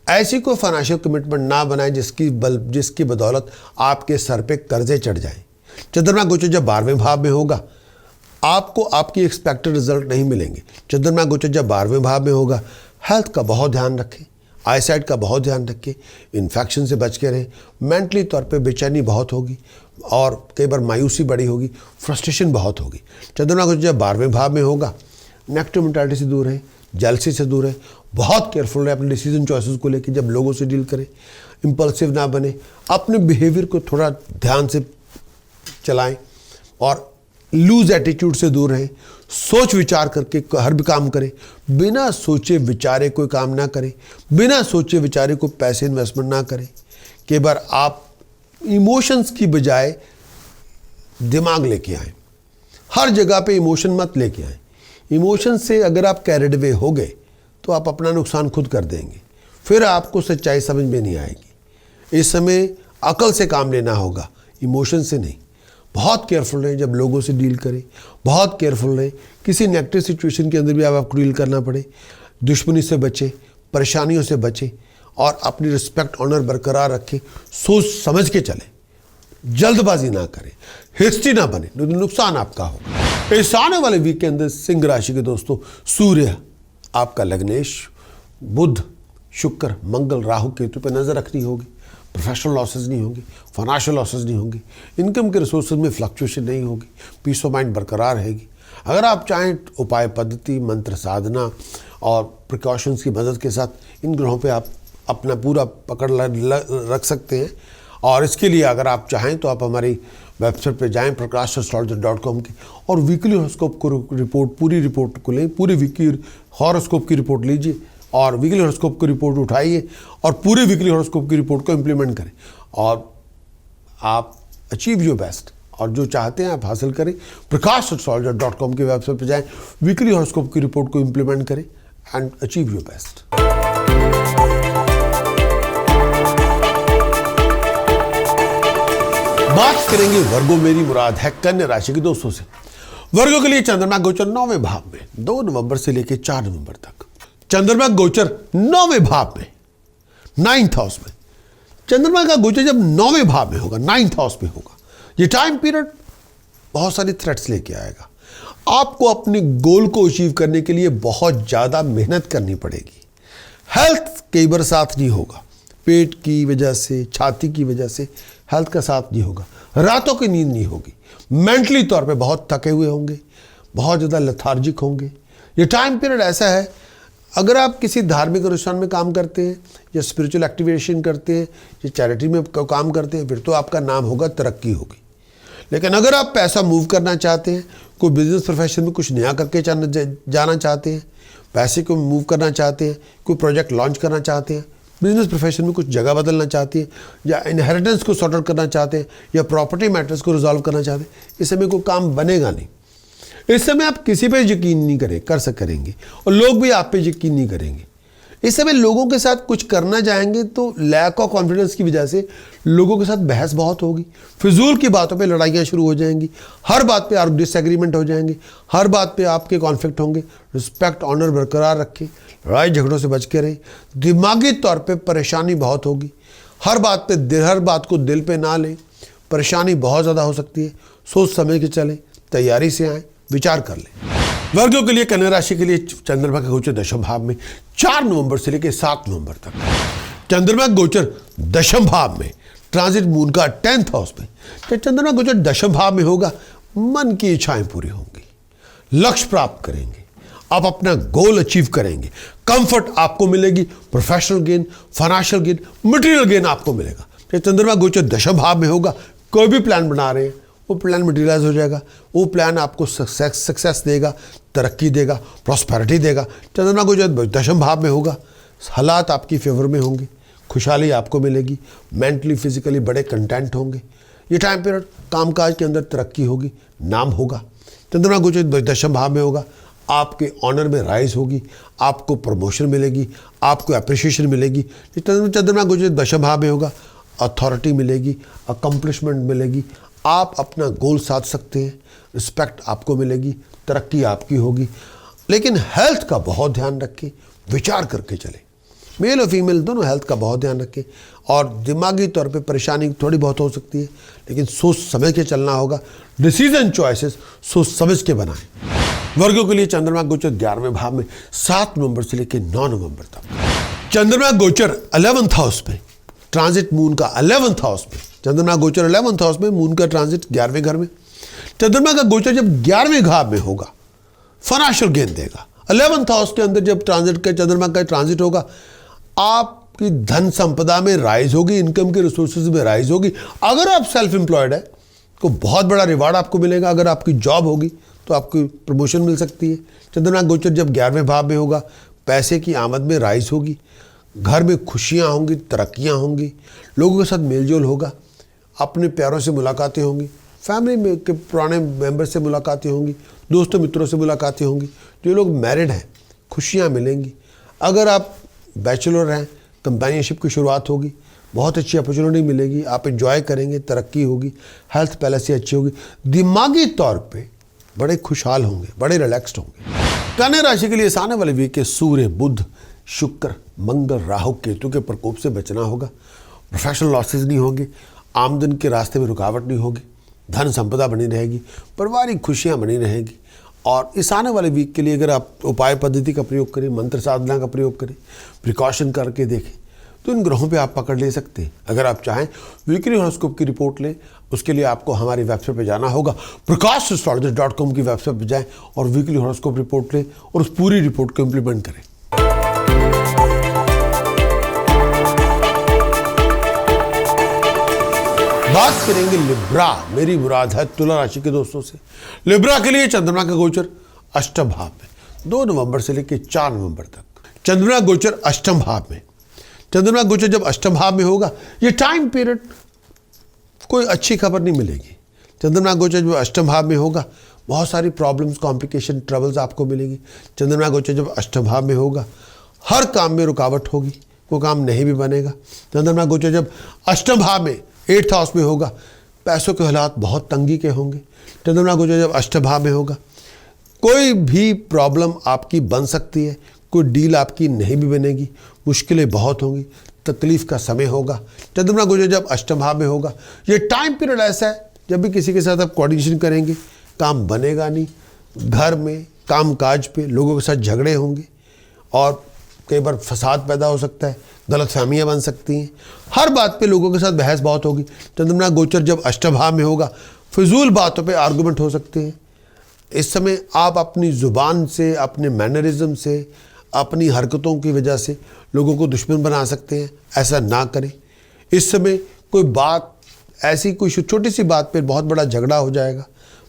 ऐसी कोई फाइनेंशियल कमिटमेंट ना बनाएं जिसकी बदौलत आपके सर पे कर्जे चढ़ जाएं। चंद्रमा गोचर जब 12वें भाव में होगा, आपको आपकी एक्सपेक्टेड रिजल्ट नहीं मिलेंगे। चंद्रमा गोचर जब 12वें भाव में होगा, हेल्थ का बहुत ध्यान रखें, आईसाइट का बहुत ध्यान रखें, इन्फेक्शन से बच के रहें। मेंटली तौर पे बेचैनी बहुत होगी और कई बार मायूसी बड़ी होगी, फ्रस्ट्रेशन बहुत होगी। चंद्रमा गोचर जब 12वें भाव में होगा, नेगेटिव मेंटालिटी से दूर रहें, जेलसी से दूर रहें, बहुत केयरफुल रहे अपने डिसीजन चॉइसेस को लेकर। जब लोगों से डील करें, इम्पल्सिव ना बने, अपने बिहेवियर को थोड़ा ध्यान से चलाएं और लूज एटीट्यूड से दूर रहें। सोच विचार करके हर भी काम करें, बिना सोचे विचारे कोई काम ना करें, बिना सोचे विचारे कोई पैसे इन्वेस्टमेंट ना करें। कई बार आप इमोशंस की बजाय दिमाग लेके आए, हर जगह पे इमोशन मत लेके आए। इमोशन से अगर आप कैरिड अवे हो गए तो आप अपना नुकसान खुद कर देंगे, फिर आपको सच्चाई समझ में नहीं आएगी। इस समय अकल से काम लेना होगा, इमोशन से नहीं। बहुत केयरफुल रहें जब लोगों से डील करें, बहुत केयरफुल रहें। किसी नेगेटिव सिचुएशन के अंदर भी आपको डील करना पड़े, दुश्मनी से बचें, परेशानियों से बचें और अपनी रिस्पेक्ट, ऑनर बरकरार रखें। सोच समझ के चलें, जल्दबाजी ना करें, हिस्ट्री ना बने, नुकसान आपका होगा। इस आने वाले वीक के अंदर सिंह राशि के दोस्तों, सूर्य आपका लग्नेश, बुध, शुक्र, मंगल, राहु, केतु पर नजर रखनी होगी। प्रोफेशनल लॉसेज नहीं होंगी, फाइनेंशियल लॉसेज नहीं होंगी, इनकम के रिसोर्सेज में फ्लक्चुएशन नहीं होगी, पीस ऑफ माइंड बरकरार रहेगी। अगर आप चाहें उपाय पद्धति, मंत्र साधना और प्रिकॉशंस की मदद के साथ इन ग्रहों पे आप अपना पूरा पकड़ रख सकते हैं। और इसके लिए अगर आप चाहें तो आप हमारी वेबसाइट पे जाएं prakash.astrologer.com की और वीकली हॉरोस्कोप को रिपोर्ट, पूरी रिपोर्ट को लें, पूरी वीकली हॉरोस्कोप की रिपोर्ट लीजिए और वीकली हॉरोस्कोप की रिपोर्ट उठाइए और पूरे वीकली हॉरोस्कोप की रिपोर्ट को इम्प्लीमेंट करें और आप अचीव योर बेस्ट। और जो चाहते हैं आप हासिल करें। prakash.astrologer.com की वेबसाइट पर जाएं, वीकली हॉरोस्कोप की रिपोर्ट को इम्प्लीमेंट करें एंड अचीव योर बेस्ट। बात करेंगे वर्गो, मेरी मुराद है कन्या राशि के दोस्तों से। वर्गो के लिए चंद्रमा गोचर 9वें भाव में 2 नवंबर से लेकर 4 नवंबर तक। चंद्रमा गोचर 9वें भाव में, 9th हाउस में। चंद्रमा का गोचर जब 9वें भाव में होगा, 9th हाउस में होगा, ये टाइम पीरियड बहुत सारी थ्रेट्स लेके आएगा। आपको अपने गोल को अचीव करने के लिए बहुत ज्यादा मेहनत करनी पड़ेगी। हेल्थ कई बार साथ नहीं होगा, पेट की वजह से, छाती की वजह से हेल्थ का साथ नहीं होगा, रातों की नींद नहीं होगी, मेंटली तौर पे बहुत थके हुए होंगे, बहुत ज़्यादा लेथार्जिक होंगे। ये टाइम पीरियड ऐसा है, अगर आप किसी धार्मिक अनुष्ठान में काम करते हैं या स्पिरिचुअल एक्टिवेशन करते हैं या चैरिटी में काम करते हैं, फिर तो आपका नाम होगा, तरक्की होगी। लेकिन अगर आप पैसा मूव करना चाहते हैं, कोई बिजनेस प्रोफेशन में कुछ नया करके जाना चाहते हैं, पैसे को मूव करना चाहते हैं, कोई प्रोजेक्ट लॉन्च करना चाहते हैं, बिजनेस प्रोफेशन में कुछ जगह बदलना चाहते हैं या इनहेरिटेंस को सॉर्ट आउट करना चाहते हैं या प्रॉपर्टी मैटर्स को रिजॉल्व करना चाहते हैं, इस समय कोई काम बनेगा नहीं। इस समय आप किसी पे यकीन नहीं करेंगे और लोग भी आप पे यकीन नहीं करेंगे। इस समय लोगों के साथ कुछ करना जाएंगे तो लैक ऑफ कॉन्फिडेंस की वजह से लोगों के साथ बहस बहुत होगी, फिजूल की बातों पे लड़ाइयाँ शुरू हो जाएंगी, हर बात पे आप डिसएग्रीमेंट हो जाएंगे, हर बात पे आपके कॉन्फ्लिक्ट होंगे। रिस्पेक्ट, ऑनर बरकरार रखें, लड़ाई झगड़ों से बच के रहें। दिमागी तौर पे परेशानी बहुत होगी, हर बात को दिल पे ना लें, परेशानी बहुत ज़्यादा हो सकती है। सोच समझ के चलें, तैयारी से आएँ, विचार कर लें। वर्गों के लिए, कन्या राशि के लिए चंद्रमा का गोचर दशम भाव में 4 नवंबर से लेकर 7 नवंबर तक। चंद्रमा गोचर दशम भाव में, ट्रांजिट मून का 10th हाउस में। जब चंद्रमा गोचर दशम भाव में होगा, मन की इच्छाएं पूरी होंगी, लक्ष्य प्राप्त करेंगे, आप अपना गोल अचीव करेंगे, कंफर्ट आपको मिलेगी, professional gain, financial gain, material gain आपको मिलेगा। जब चंद्रमा गोचर दशम भाव में होगा, कोई भी प्लान बना रहे हैं वो प्लान मटेरियलाइज हो जाएगा। वो प्लान आपको सक्सेस देगा, तरक्की देगा, प्रॉस्पेरिटी देगा। चंद्रमा गोचर दशम भाव में होगा, हालात आपकी फेवर में होंगे, खुशहाली आपको मिलेगी, मेंटली फिजिकली बड़े कंटेंट होंगे। ये टाइम पीरियड कामकाज के अंदर तरक्की होगी, नाम होगा। चंद्रमा गोचर दशम भाव में होगा, आपके ऑनर में राइज होगी, आपको प्रमोशन मिलेगी, आपको अप्रिशिएशन मिलेगी। चंद्रमा गोचर दशम भाव में होगा, अथॉरिटी मिलेगी, अकम्पलिशमेंट मिलेगी, आप अपना गोल साध सकते हैं, रिस्पेक्ट आपको मिलेगी, तरक्की आपकी होगी। लेकिन हेल्थ का बहुत ध्यान रखें, विचार करके चलें। मेल और फीमेल दोनों हेल्थ का बहुत ध्यान रखें। और दिमागी तौर पे परेशानी थोड़ी बहुत हो सकती है, लेकिन सोच समझ के चलना होगा। डिसीजन चॉइसेस सोच समझ के बनाएं। वर्गों के लिए चंद्रमा गोचर 11वें भाव में 7 नवंबर से लेकर 9 नवंबर तक। चंद्रमा गोचर 11th हाउस में, ट्रांजिट मून का 11th हाउस में। चंद्रमा गोचर 11th हाउस में, मून का ट्रांजिट 11वें घर में। चंद्रमा का गोचर जब 11वें भाव में होगा, फाइनेंशियल गेन देगा। 11th हाउस के अंदर जब ट्रांजिट का चंद्रमा का ट्रांजिट होगा, आपकी धन संपदा में राइज होगी, इनकम के रिसोर्सेज में राइज होगी। अगर आप सेल्फ एम्प्लॉयड है तो बहुत बड़ा रिवार्ड आपको मिलेगा। अगर आपकी जॉब होगी तो आपको प्रमोशन मिल सकती है। चंद्रमा गोचर जब 11वें भाव में होगा, पैसे की आमद में राइज होगी, घर में खुशियां होंगी, तरक्कियां होंगी, लोगों के साथ मेलजोल होगा, अपने प्यारों से मुलाकातें होंगी, फैमिली में के पुराने मेंबर से मुलाकातें होंगी, दोस्तों मित्रों से मुलाकातें होंगी। जो लोग मैरिड हैं, खुशियाँ मिलेंगी। अगर आप बैचलर हैं, कंपेनियनशिप की शुरुआत होगी, बहुत अच्छी अपॉर्चुनिटी मिलेगी, आप एंजॉय करेंगे, तरक्की होगी, हेल्थ पहले से अच्छी होगी, दिमागी तौर पे बड़े खुशहाल होंगे, बड़े रिलैक्स्ड होंगे। कन्या राशि के लिए इस आने वाले वीक के सूर्य, बुध, शुक्र, मंगल, राहु, केतु के प्रकोप से बचना होगा। प्रोफेशनल लॉसेज नहीं होंगे, आमदन के रास्ते में रुकावट नहीं होगी, धन संपदा बनी रहेगी, पारिवारिक खुशियाँ बनी रहेगी। और इस आने वाले वीक के लिए अगर आप उपाय पद्धति का प्रयोग करें, मंत्र साधना का प्रयोग करें, प्रिकॉशन करके देखें, तो इन ग्रहों पे आप पकड़ ले सकते हैं। अगर आप चाहें वीकली हॉरोस्कोप की रिपोर्ट लें, उसके लिए आपको हमारी वेबसाइट पे जाना होगा। prakashastrologist.com की वेबसाइट पे जाएं और वीकली हॉरोस्कोप रिपोर्ट लें और उस पूरी रिपोर्ट को इम्प्लीमेंट करें। बात करेंगे लिब्रा, मेरी मुराद है तुला राशि के दोस्तों से। लिब्रा के लिए चंद्रमा का गोचर अष्टम भाव में 2 नवंबर से लेकर 4 नवंबर तक। चंद्रमा गोचर अष्टम भाव में, चंद्रमा गोचर जब अष्टम भाव में होगा, ये टाइम पीरियड कोई अच्छी खबर नहीं मिलेगी। चंद्रमा गोचर जब अष्टम भाव में होगा, बहुत सारी प्रॉब्लम्स, कॉम्प्लिकेशन, ट्रबल्स आपको मिलेंगी। चंद्रमा गोचर जब अष्टम भाव में होगा, हर काम में रुकावट होगी, कोई काम नहीं भी बनेगा। चंद्रमा गोचर जब अष्टम भाव में 8th हाउस में होगा, पैसों के हालात बहुत तंगी के होंगे। चंद्रमा गोचर जब अष्टम भाव में होगा, कोई भी प्रॉब्लम आपकी बन सकती है, कोई डील आपकी नहीं भी बनेगी, मुश्किलें बहुत होंगी, तकलीफ का समय होगा। चंद्रमा गोचर जब अष्टम भाव में होगा, ये टाइम पीरियड ऐसा है जब भी किसी के साथ आप कोऑर्डिनेशन करेंगे, काम बनेगा नहीं। घर में काम काज पे लोगों के साथ झगड़े होंगे और कई बार फसाद पैदा हो सकता है, गलतफहमियां बन सकती हैं, हर बात पे लोगों के साथ बहस बहुत होगी। चंद्रमा गोचर जब अष्टम भाव में होगा, फिजूल बातों पे आर्गुमेंट हो सकते हैं। इस समय आप अपनी ज़ुबान से, अपने मैनरिज्म से, अपनी हरकतों की वजह से लोगों को दुश्मन बना सकते हैं। ऐसा ना करें। इस समय कोई बात ऐसी, कोई छोटी सी बात पे बहुत बड़ा झगड़ा हो जाएगा,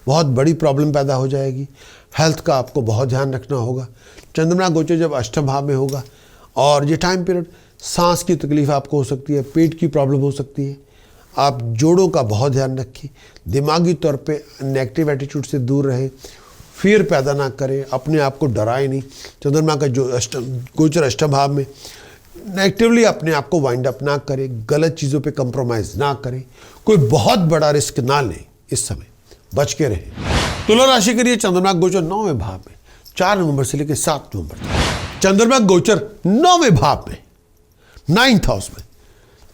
बहुत बड़ी प्रॉब्लम पैदा हो जाएगी। हेल्थ का आपको बहुत ध्यान रखना होगा। चंद्रमा गोचर जब अष्टम भाव में होगा और ये टाइम पीरियड सांस की तकलीफ आपको हो सकती है, पेट की प्रॉब्लम हो सकती है। आप जोड़ों का बहुत ध्यान रखें, दिमागी तौर पे नेगेटिव एटीट्यूड से दूर रहें, फियर पैदा ना करें, अपने आप को डराएं नहीं। चंद्रमा का जो गोचर अष्टम भाव में, नेगेटिवली अपने आप को वाइंड अप ना करें, गलत चीज़ों पे कंप्रोमाइज़ ना करें, कोई बहुत बड़ा रिस्क ना लें। इस समय बच के रहें। तुला राशि के लिए चंद्रमा गोचर 9वें भाव में 4 नवंबर से लेकर 7 नवंबर तक। चंद्रमा गोचर 9वें भाव में, 9th हाउस में।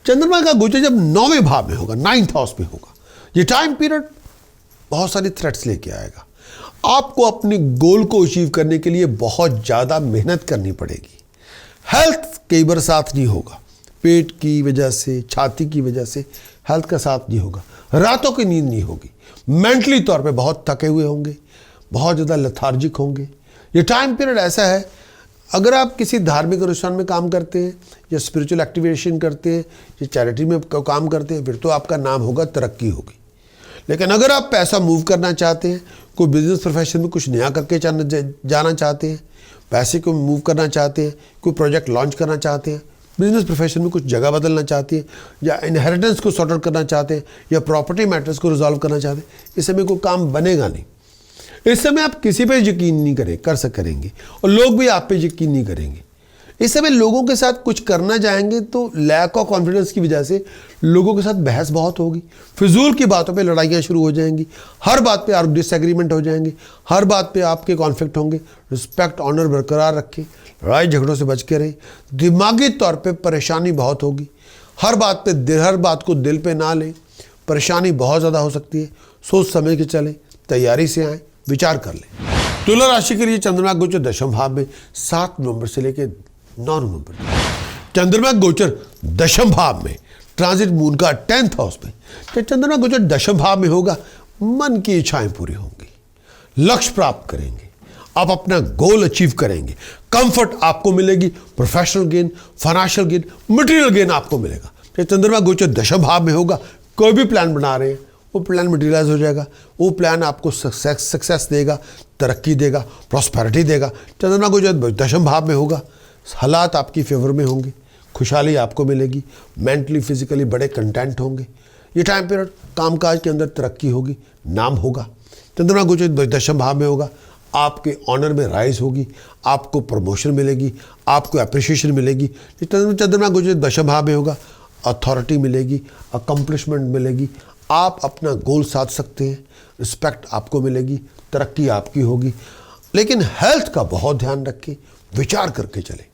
चंद्रमा का गोचर जब 9वें भाव में होगा, 9th हाउस में होगा, ये टाइम पीरियड बहुत सारी थ्रेट्स लेके आएगा। आपको अपने गोल को अचीव करने के लिए बहुत ज़्यादा मेहनत करनी पड़ेगी। हेल्थ कई बार साथ नहीं होगा, पेट की वजह से, छाती की वजह से हेल्थ का साथ नहीं होगा, रातों की नींद नहीं होगी, मेंटली तौर पे बहुत थके हुए होंगे, बहुत ज़्यादा लेथार्जिक होंगे। ये टाइम पीरियड ऐसा है, अगर आप किसी धार्मिक अनुष्ठान में काम करते हैं या स्पिरिचुअल एक्टिवेशन करते हैं या चैरिटी में काम करते हैं, फिर तो आपका नाम होगा, तरक्की होगी। लेकिन अगर आप पैसा मूव करना चाहते हैं, कोई बिजनेस प्रोफेशन में कुछ नया करके जाना चाहते हैं, पैसे को मूव करना चाहते हैं, कोई प्रोजेक्ट लॉन्च करना चाहते हैं, बिजनेस प्रोफेशन में कुछ जगह बदलना चाहते हैं, या इनहेरिटेंस को सॉर्ट आउट करना चाहते हैं, या प्रॉपर्टी मैटर्स को रिजॉल्व करना चाहते हैं, इस समय कोई काम बनेगा नहीं। इस समय आप किसी पे यकीन नहीं करेंगे और लोग भी आप पे यकीन नहीं करेंगे। इस समय लोगों के साथ कुछ करना जाएंगे तो लैक ऑफ कॉन्फिडेंस की वजह से लोगों के साथ बहस बहुत होगी, फिजूल की बातों पे लड़ाइयाँ शुरू हो जाएंगी, हर बात पे डिसएग्रीमेंट हो जाएंगे, हर बात पे आपके कॉन्फ्लिक्ट होंगे। रिस्पेक्ट ऑनर बरकरार रखें, लड़ाई झगड़ों से बच के रहें। दिमागी तौर पे परेशानी बहुत होगी, हर बात को दिल पे ना लें, परेशानी बहुत ज़्यादा हो सकती है। सोच समझ के चलें, तैयारी से आएँ, विचार कर लें। तुला राशि के लिए चंद्रमा गोचर दशम भाव में 7 नवंबर से लेकर 9 नवंबर तक। चंद्रमा गोचर दशम भाव में, ट्रांजिट मून का 10th हाउस में। जब चंद्रमा गोचर दशम भाव में होगा, मन की इच्छाएं पूरी होंगी, लक्ष्य प्राप्त करेंगे, आप अपना गोल अचीव करेंगे, कंफर्ट आपको मिलेगी, professional gain, financial gain, material gain आपको मिलेगा। जब चंद्रमा गोचर दशम भाव में होगा, कोई भी प्लान बना रहे हैं, वो प्लान मटेरियलाइज हो जाएगा, वो प्लान आपको सक्सेस देगा, तरक्की देगा, प्रॉस्पेरिटी देगा। चंद्रमा गोचर दशम भाव में होगा, हालात आपकी फेवर में होंगे, खुशहाली आपको मिलेगी, मेंटली फिजिकली बड़े कंटेंट होंगे। ये टाइम पीरियड कामकाज के अंदर तरक्की होगी, नाम होगा। चंद्रमा गोचर दशम भाव में होगा, आपके ऑनर में राइज होगी, आपको प्रमोशन मिलेगी, आपको अप्रिशिएशन मिलेगी। चंद्रमा गोचर दशम भाव में होगा, अथॉरिटी मिलेगी, अकम्पलिशमेंट मिलेगी, आप अपना गोल साध सकते हैं, रिस्पेक्ट आपको मिलेगी, तरक्की आपकी होगी। लेकिन हेल्थ का बहुत ध्यान रखें, विचार करके चलें।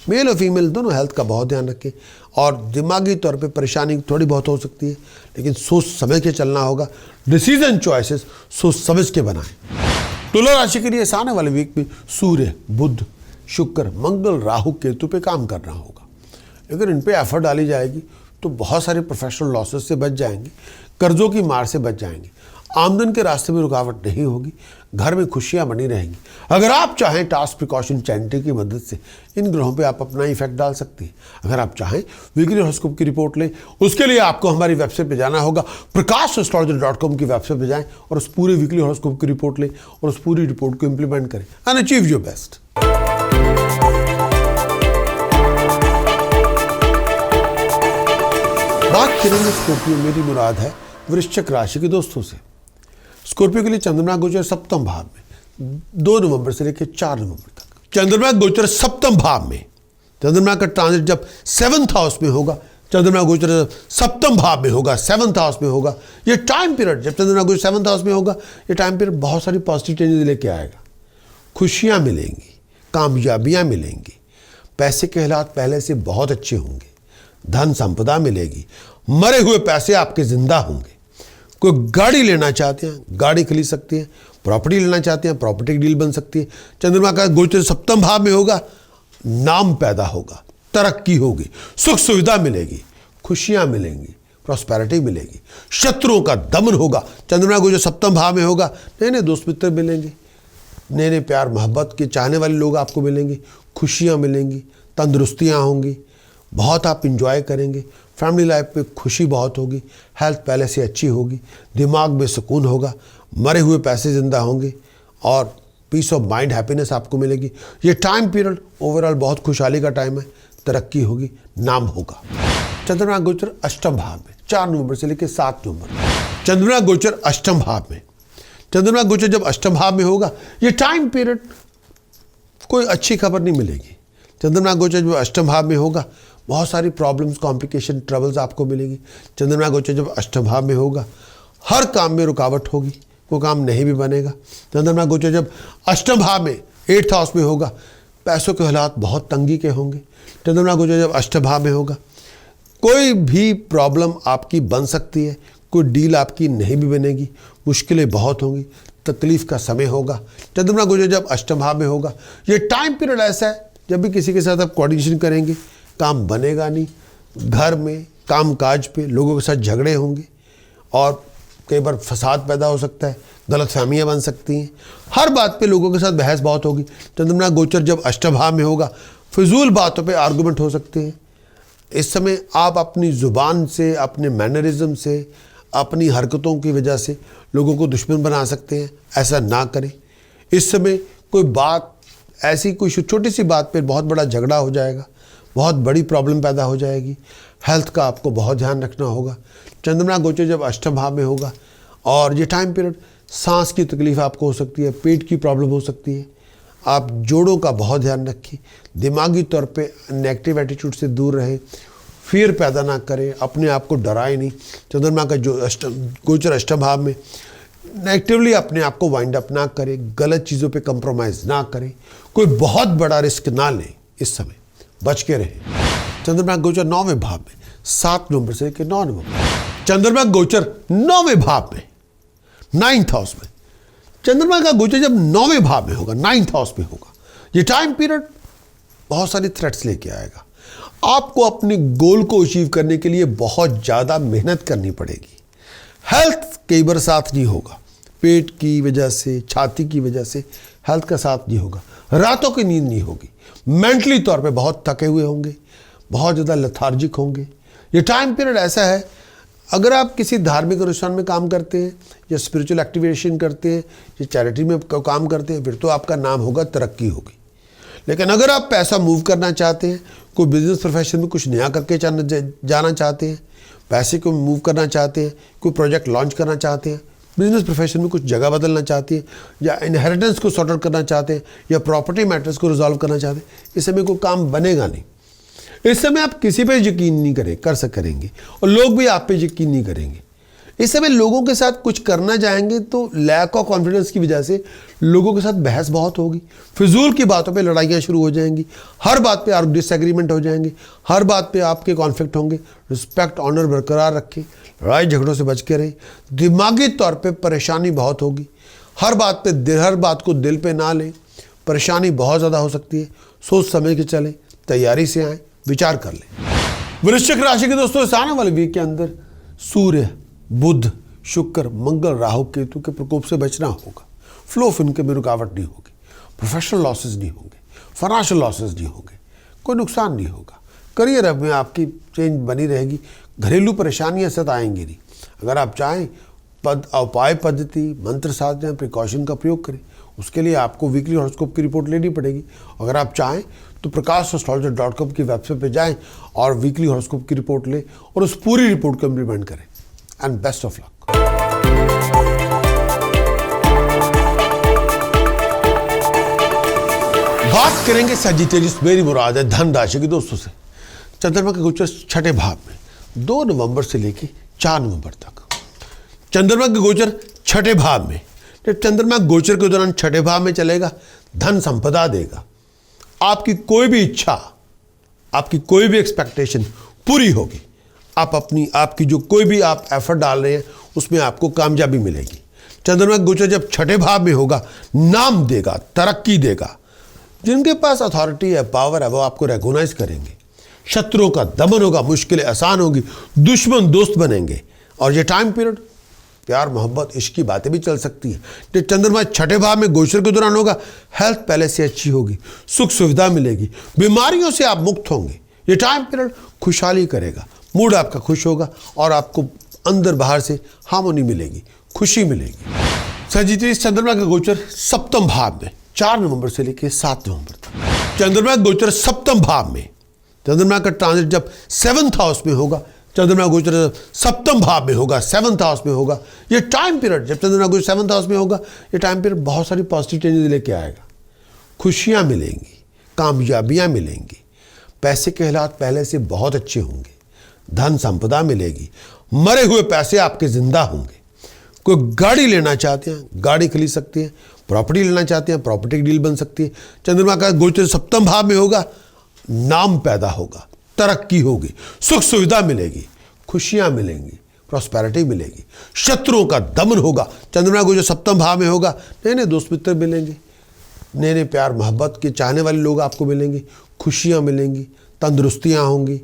मेल और फीमेल दोनों हेल्थ का बहुत ध्यान रखें, और दिमागी तौर पे परेशानी थोड़ी बहुत हो सकती है, लेकिन सोच समझ के चलना होगा। डिसीजन चॉइसेस सोच समझ के बनाएं। तुला राशि के लिए इस आने वाले वीक में सूर्य, बुध, शुक्र, मंगल, राहु, केतु पे काम करना होगा। अगर इन पे एफर्ट डाली जाएगी तो बहुत सारे प्रोफेशनल लॉसेस से बच जाएंगे, कर्जों की मार से बच जाएंगे, आमदन के रास्ते में रुकावट नहीं होगी, घर में खुशियां बनी रहेंगी। अगर आप चाहें टास्क प्रिकॉशन चैरिटी की मदद से इन ग्रहों पे आप अपना इफेक्ट डाल सकते हैं। अगर आप चाहें वीकली हॉरोस्कोप की रिपोर्ट लें, उसके लिए आपको हमारी वेबसाइट पे जाना होगा, prakash.astrology.com की वेबसाइट पे जाएं और उस पूरे वीकली हॉरोस्कोप की रिपोर्ट लें और उस पूरी रिपोर्ट को इंप्लीमेंट करें एंड अचीव योर बेस्ट। बात करेंगे स्कॉर्पियो, मेरी मुराद है वृश्चिक राशि के दोस्तों से। स्कॉर्पियो के लिए चंद्रमा गोचर सप्तम भाव में 2 नवंबर से लेकर 4 नवंबर तक। चंद्रमा गोचर सप्तम भाव में, चंद्रमा का ट्रांजिट जब 7th हाउस में होगा, चंद्रमा गोचर सप्तम भाव में होगा, 7th हाउस में होगा, ये टाइम पीरियड जब चंद्रमा गोचर 7th हाउस में होगा, ये टाइम पीरियड बहुत सारी पॉजिटिव चेंजेस लेके आएगा। खुशियां मिलेंगी, कामयाबियां मिलेंगी, पैसे के हालात पहले से बहुत अच्छे होंगे, धन संपदा मिलेगी, मरे हुए पैसे आपके जिंदा होंगे। कोई गाड़ी लेना चाहते हैं, गाड़ी खरीद सकते हैं, प्रॉपर्टी लेना चाहते हैं, प्रॉपर्टी की डील बन सकती है। चंद्रमा का गोचर सप्तम भाव में होगा, नाम पैदा होगा, तरक्की होगी, सुख सुविधा मिलेगी, खुशियां मिलेंगी, प्रॉस्पेरिटी मिलेगी, शत्रुओं का दमन होगा। चंद्रमा गोचर सप्तम भाव में होगा, नए नए दोस्त मित्र मिलेंगे, नए नए प्यार मोहब्बत के चाहने वाले लोग आपको मिलेंगे, खुशियां मिलेंगी, तंदुरुस्तियां होंगी, बहुत आप इंजॉय करेंगे, फैमिली लाइफ में खुशी बहुत होगी, हेल्थ पहले से अच्छी होगी, दिमाग में सुकून होगा, मरे हुए पैसे जिंदा होंगे और पीस ऑफ माइंड, हैप्पीनेस आपको मिलेगी। ये टाइम पीरियड ओवरऑल बहुत खुशहाली का टाइम है, तरक्की होगी, नाम होगा। चंद्रमा गोचर अष्टम भाव में 4 नवंबर से लेकर 7 नवंबर। चंद्रमा गोचर अष्टम भाव में, चंद्रमा गोचर जब अष्टम भाव में होगा, ये टाइम पीरियड कोई अच्छी खबर नहीं मिलेगी। चंद्रमा गोचर जब अष्टम भाव में होगा, बहुत सारी प्रॉब्लम्स, कॉम्प्लिकेशन, ट्रबल्स आपको मिलेंगी। चंद्रमा गोचर जब अष्टम भाव में होगा, हर काम में रुकावट होगी, कोई काम नहीं भी बनेगा। चंद्रमा गोचर जब अष्टम भाव में 8th हाउस में होगा, पैसों के हालात बहुत तंगी के होंगे। चंद्रमा गोचर जब अष्टम भाव में होगा, कोई भी प्रॉब्लम आपकी बन सकती है, कोई डील आपकी नहीं भी बनेगी, मुश्किलें बहुत होंगी, तकलीफ का समय होगा। चंद्रमा गोचर जब अष्टम भाव में होगा, ये टाइम पीरियड ऐसा है जब भी किसी के साथ आप कोऑर्डिनेशन करेंगे, काम बनेगा नहीं, घर में काम काज पे लोगों के साथ झगड़े होंगे और कई बार फसाद पैदा हो सकता है, गलतफहमियां बन सकती हैं, हर बात पे लोगों के साथ बहस बहुत होगी। चंद्रमा गोचर जब अष्टम भाव में होगा, फिजूल बातों पे आर्गूमेंट हो सकते हैं। इस समय आप अपनी ज़ुबान से, अपने मैनरिज्म से, अपनी हरकतों की वजह से लोगों को दुश्मन बना सकते हैं, ऐसा ना करें। इस समय कोई बात ऐसी, कोई छोटी सी बात पे बहुत बड़ा झगड़ा हो जाएगा, बहुत बड़ी प्रॉब्लम पैदा हो जाएगी। हेल्थ का आपको बहुत ध्यान रखना होगा। चंद्रमा गोचर जब अष्टम भाव में होगा और ये टाइम पीरियड सांस की तकलीफ आपको हो सकती है, पेट की प्रॉब्लम हो सकती है। आप जोड़ों का बहुत ध्यान रखें, दिमागी तौर पे नेगेटिव एटीट्यूड से दूर रहें, फियर पैदा ना करें, अपने आप को डराए नहीं। चंद्रमा का जो गोचर अष्टम भाव में, नेगेटिवली अपने आप को वाइंड अप ना करें, गलत चीज़ों पे कंप्रोमाइज़ ना करें, कोई बहुत बड़ा रिस्क ना लें। इस समय बच के रहें। चंद्रमा गोचर 9वें भाव में 7 नवंबर से लेकर 9 नवंबर। चंद्रमा गोचर 9वें भाव में, 9th हाउस में। चंद्रमा का गोचर जब 9वें भाव में होगा, 9th हाउस में होगा, ये टाइम पीरियड बहुत सारी थ्रेट्स लेके आएगा। आपको अपने गोल को अचीव करने के लिए बहुत ज़्यादा मेहनत करनी पड़ेगी। हेल्थ कई बार साथ नहीं होगा, पेट की वजह से, छाती की वजह से हेल्थ का साथ नहीं होगा। रातों की नींद नहीं होगी, मेंटली तौर पे बहुत थके हुए होंगे, बहुत ज़्यादा लेथार्जिक होंगे। ये टाइम पीरियड ऐसा है, अगर आप किसी धार्मिक अनुष्ठान में काम करते हैं या स्पिरिचुअल एक्टिवेशन करते हैं या चैरिटी में काम करते हैं, फिर तो आपका नाम होगा, तरक्की होगी। लेकिन अगर आप पैसा मूव करना चाहते हैं, कोई बिजनेस प्रोफेशन में कुछ नया करके जाना चाहते हैं, पैसे को मूव करना चाहते हैं, कोई प्रोजेक्ट लॉन्च करना चाहते हैं, बिजनेस प्रोफेशन में कुछ जगह बदलना चाहते हैं, या इनहेरिटेंस को सॉर्ट आउट करना चाहते हैं, या प्रॉपर्टी मैटर्स को रिजॉल्व करना चाहते हैं, इस समय कोई काम बनेगा नहीं। इस समय आप किसी पे यकीन नहीं करेंगे और लोग भी आप पे यकीन नहीं करेंगे। इस समय लोगों के साथ कुछ करना चाहेंगे तो लैक ऑफ कॉन्फिडेंस की वजह से लोगों के साथ बहस बहुत होगी, फिजूल की बातों पे लड़ाइयाँ शुरू हो जाएंगी, हर बात पे डिसएग्रीमेंट हो जाएंगे, हर बात पे आपके कॉन्फ्लिक्ट होंगे। रिस्पेक्ट, ऑनर बरकरार रखें, लड़ाई झगड़ों से बच के रहें। दिमागी तौर पे परेशानी बहुत होगी, हर बात को दिल पे ना लें, परेशानी बहुत ज़्यादा हो सकती है। सोच समझ के चलें, तैयारी से आएँ, विचार कर लें। वृश्चिक राशि के दोस्तों, इस आने वाले वीक के अंदर सूर्य, बुध, शुक्र, मंगल, राहु, केतु के प्रकोप से बचना होगा। फ्लो ऑफ इनकम में रुकावट नहीं होगी, प्रोफेशनल लॉसेज नहीं होंगे, फाइनेंशियल लॉसेज नहीं होंगे, कोई नुकसान नहीं होगा। करियर में आपकी चेंज बनी रहेगी, घरेलू परेशानियां सताएंगी नहीं। अगर आप चाहें उपाय पद्धति, मंत्र साधना, प्रिकॉशन का प्रयोग करें। उसके लिए आपको वीकली हॉरोस्कोप की रिपोर्ट लेनी पड़ेगी। अगर आप चाहें तो prakash.astrologer.com की वेबसाइट पे जाएं और वीकली हॉरोस्कोप की रिपोर्ट लें और उस पूरी रिपोर्ट को इम्प्लीमेंट करें। And best of luck. बात करेंगे सजिटेरियस, मेरी मुराद है धन राशि के दोस्तों से। चंद्रमा का गोचर 6ठे भाव में 2 नवंबर से लेकर 4 नवंबर तक। चंद्रमा का गोचर 6ठे भाव में, जब चंद्रमा गोचर के दौरान 6ठे भाव में चलेगा, धन संपदा देगा। आपकी कोई भी इच्छा, आपकी कोई भी एक्सपेक्टेशन पूरी होगी। आपकी जो कोई भी आप एफर्ट डाल रहे हैं उसमें आपको कामयाबी मिलेगी। चंद्रमा का गोचर जब 6ठे भाव में होगा, नाम देगा, तरक्की देगा। जिनके पास अथॉरिटी है, पावर है, वो आपको रिकॉग्नाइज करेंगे। शत्रुओं का दमन होगा, मुश्किलें आसान होगी, दुश्मन दोस्त बनेंगे। और ये टाइम पीरियड प्यार, मोहब्बत, इश्क की बातें भी चल सकती है। जब चंद्रमा 6ठे भाव में गोचर के दौरान होगा, हेल्थ पहले से अच्छी होगी, सुख सुविधा मिलेगी, बीमारियों से आप मुक्त होंगे। ये टाइम पीरियड खुशहाली करेगा, मूड आपका खुश होगा और आपको अंदर बाहर से हार्मोनी मिलेगी, खुशी मिलेगी। सजिटेरियस चंद्रमा का गोचर 7म भाव में 4 नवंबर से लेकर 7 नवंबर तक। चंद्रमा का गोचर 7म भाव में, चंद्रमा का ट्रांजिट जब 7th हाउस में होगा, चंद्रमा गोचर 7म भाव में होगा, 7th हाउस में होगा। ये टाइम पीरियड जब चंद्रमा गोचर 7th हाउस में होगा, ये टाइम पीरियड बहुत सारी पॉजिटिव चेंजेस लेके आएगा। खुशियां मिलेंगी, कामयाबियां मिलेंगी, पैसे के हालात पहले से बहुत अच्छे होंगे, धन संपदा मिलेगी, मरे हुए पैसे आपके जिंदा होंगे। कोई गाड़ी लेना चाहते हैं, गाड़ी खरीद सकते हैं, प्रॉपर्टी लेना चाहते हैं, प्रॉपर्टी की डील बन सकती है। चंद्रमा का गोचर 7म भाव में होगा, नाम पैदा होगा, तरक्की होगी, सुख सुविधा मिलेगी, खुशियां मिलेंगी, प्रॉस्पेरिटी मिलेगी। शत्रुओं का दमन होगा। चंद्रमा गोचर 7म भाव में होगा, नए नए दोस्त मित्र मिलेंगे, नए नए प्यार मोहब्बत के चाहने वाले लोग आपको मिलेंगे, खुशियां मिलेंगी, तंदुरुस्तियां होंगी,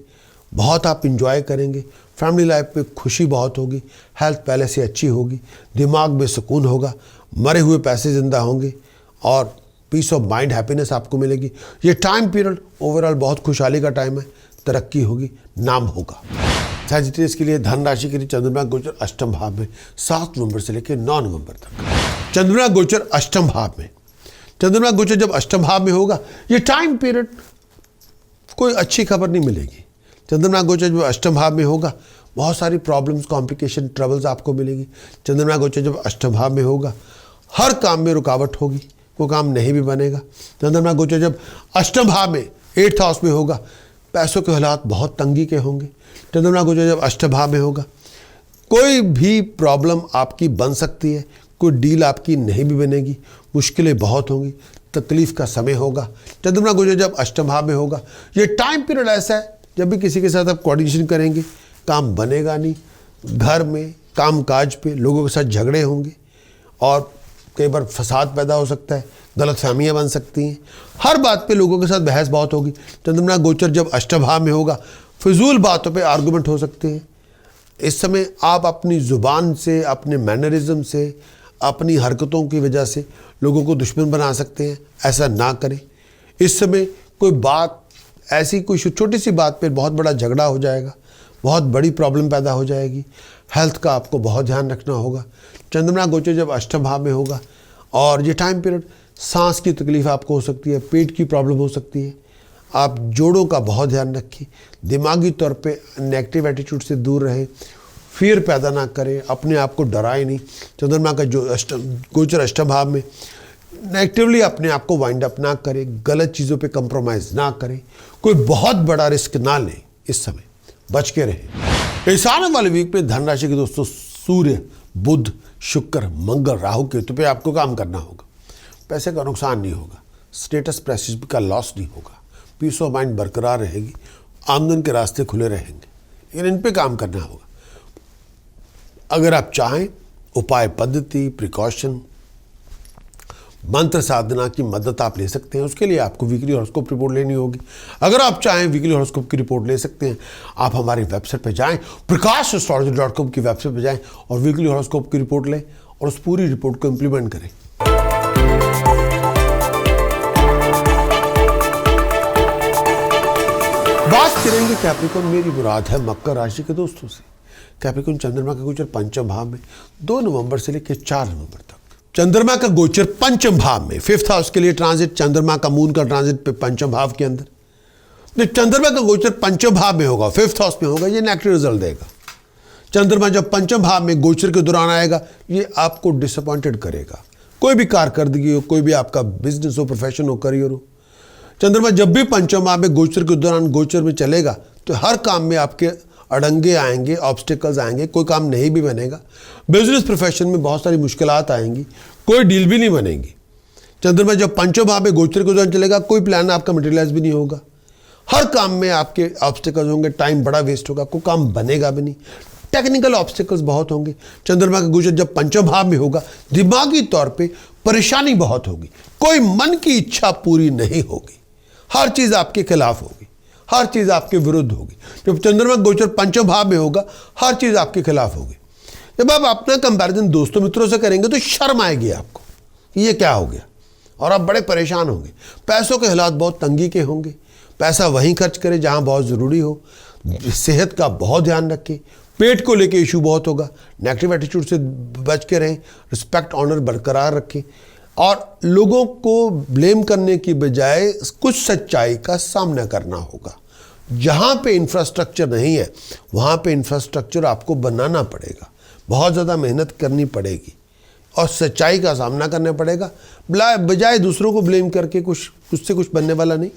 बहुत आप इंजॉय करेंगे। फैमिली लाइफ में खुशी बहुत होगी, हेल्थ पहले से अच्छी होगी, दिमाग में सुकून होगा, मरे हुए पैसे जिंदा होंगे और पीस ऑफ माइंड, हैप्पीनेस आपको मिलेगी। ये टाइम पीरियड ओवरऑल बहुत खुशहाली का टाइम है, तरक्की होगी, नाम होगा। सैजिटेरियस के लिए धन राशि के लिए चंद्रमा गोचर अष्टम भाव में 7 नवंबर से लेकर 9 नवंबर तक। चंद्रमा गोचर अष्टम भाव में, चंद्रमा गोचर जब अष्टम भाव में होगा, ये टाइम पीरियड कोई अच्छी खबर नहीं मिलेगी। चंद्रमा गोचर जब अष्टम भाव में होगा, बहुत सारी प्रॉब्लम्स, कॉम्प्लिकेशन, ट्रबल्स आपको मिलेगी। चंद्रमा गोचर जब अष्टम भाव में होगा, हर काम में रुकावट होगी, कोई काम नहीं भी बनेगा। चंद्रमा गोचर जब अष्टम भाव में 8th हाउस में होगा, पैसों के हालात बहुत तंगी के होंगे। चंद्रमा गोचर जब अष्टम भाव में होगा, कोई भी प्रॉब्लम आपकी बन सकती है, कोई डील आपकी नहीं भी बनेगी, मुश्किलें बहुत होंगी, तकलीफ का समय होगा। चंद्रमा गोचर जब अष्टम भाव में होगा, ये टाइम पीरियड ऐसा है जब भी किसी के साथ आप कोऑर्डिनेशन करेंगे, काम बनेगा नहीं, घर में काम काज पे लोगों के साथ झगड़े होंगे और कई बार फसाद पैदा हो सकता है, गलतफहमियां बन सकती हैं, हर बात पे लोगों के साथ बहस बहुत होगी। चंद्रमा गोचर जब अष्टम भाव में होगा, फिजूल बातों पे आर्गुमेंट हो सकते हैं। इस समय आप अपनी ज़ुबान से, अपने मैनरिज्म से, अपनी हरकतों की वजह से लोगों को दुश्मन बना सकते हैं, ऐसा ना करें। इस समय कोई बात ऐसी, कोई छोटी सी बात पे बहुत बड़ा झगड़ा हो जाएगा, बहुत बड़ी प्रॉब्लम पैदा हो जाएगी। हेल्थ का आपको बहुत ध्यान रखना होगा। चंद्रमा गोचर जब अष्टम भाव में होगा और ये टाइम पीरियड, सांस की तकलीफ आपको हो सकती है, पेट की प्रॉब्लम हो सकती है। आप जोड़ों का बहुत ध्यान रखें, दिमागी तौर पे नेगेटिव एटीट्यूड से दूर रहें, फियर पैदा ना करें, अपने आप को डराए नहीं। चंद्रमा का जो गोचर अष्टम भाव में, नेगेटिवली अपने आप को वाइंड अप ना करें, गलत चीज़ों पे कंप्रोमाइज़ ना करें, कोई बहुत बड़ा रिस्क ना लें, इस समय बच के रहें। इस आने वाले वीक में धन राशि के दोस्तों सूर्य, बुध, शुक्र, मंगल, राहु, केतु पे आपको काम करना होगा। पैसे का नुकसान नहीं होगा, स्टेटस प्रेस्टीज का लॉस नहीं होगा, पीस ऑफ माइंड बरकरार रहेगी, आमदन के रास्ते खुले रहेंगे, लेकिन इन पे काम करना होगा। अगर आप चाहें, उपाय पद्धति, प्रिकॉशन, मंत्र साधना की मदद आप ले सकते हैं। उसके लिए आपको वीकली हॉरोस्कोप रिपोर्ट लेनी होगी। अगर आप चाहें वीकली हॉरोस्कोप की रिपोर्ट ले सकते हैं। आप हमारी वेबसाइट पे जाएं, prakash.com की वेबसाइट पे जाएं और वीकली हॉरोस्कोप की रिपोर्ट लें और उस पूरी रिपोर्ट को इम्प्लीमेंट करें। बात करेंगे कैप्रिकॉर्न, मेरी मुराद है मकर राशि के दोस्तों से। कैप्रिकॉर्न चंद्रमा का गोचर पंचम भाव में 2 नवंबर से लेकर 4 नवंबर तक। चंद्रमा का गोचर पंचम भाव में, 5th हाउस के लिए ट्रांजिट, चंद्रमा का मून का ट्रांजिट पे पंचम भाव के अंदर। चंद्रमा का गोचर पंचम भाव में होगा, 5th हाउस में होगा, ये नेगेटिव रिजल्ट देगा। चंद्रमा जब पंचम भाव में गोचर के दौरान आएगा, ये आपको डिसअपॉइंटेड करेगा। कोई भी कारकर्दगी हो, कोई भी आपका बिजनेस हो, प्रोफेशन हो, करियर हो, चंद्रमा जब भी पंचम भाव में गोचर के दौरान गोचर में चलेगा तो हर काम में आपके अड़ंगे आएंगे, ऑब्स्टिकल्स आएंगे, कोई काम नहीं भी बनेगा। बिजनेस प्रोफेशन में बहुत सारी मुश्किलात आएंगी, कोई डील भी नहीं बनेगी। चंद्रमा जब पंचम भाव में गोचर के दौरान चलेगा, कोई प्लान आपका मटेरियलाइज भी नहीं होगा, हर काम में आपके ऑब्स्टिकल्स होंगे, टाइम बड़ा वेस्ट होगा, कोई काम बनेगा भी नहीं, टेक्निकल ऑब्स्टिकल्स बहुत होंगे। चंद्रमा का गोचर जब पंचम भाव में होगा, दिमागी तौर पे परेशानी बहुत होगी, कोई मन की इच्छा पूरी नहीं होगी, हर चीज़ आपके खिलाफ होगी, हर चीज़ आपके विरुद्ध होगी। जब चंद्रमा गोचर पंचम भाव में होगा, हर चीज़ आपके खिलाफ होगी। जब आप अपना कंपैरिजन दोस्तों मित्रों से करेंगे तो शर्म आएगी आपको, ये क्या हो गया, और आप बड़े परेशान होंगे। पैसों के हालात बहुत तंगी के होंगे, पैसा वहीं खर्च करें जहाँ बहुत ज़रूरी हो। सेहत का बहुत ध्यान रखें, पेट को लेके इशू बहुत होगा, नेगेटिव एटीट्यूड से बच के रहें, रिस्पेक्ट ऑनर बरकरार रखें और लोगों को ब्लेम करने की बजाय कुछ सच्चाई का सामना करना होगा। जहाँ पे इंफ्रास्ट्रक्चर नहीं है वहाँ पे इंफ्रास्ट्रक्चर आपको बनाना पड़ेगा, बहुत ज़्यादा मेहनत करनी पड़ेगी और सच्चाई का सामना करना पड़ेगा। बजाय दूसरों को ब्लेम करके उससे कुछ बनने वाला नहीं,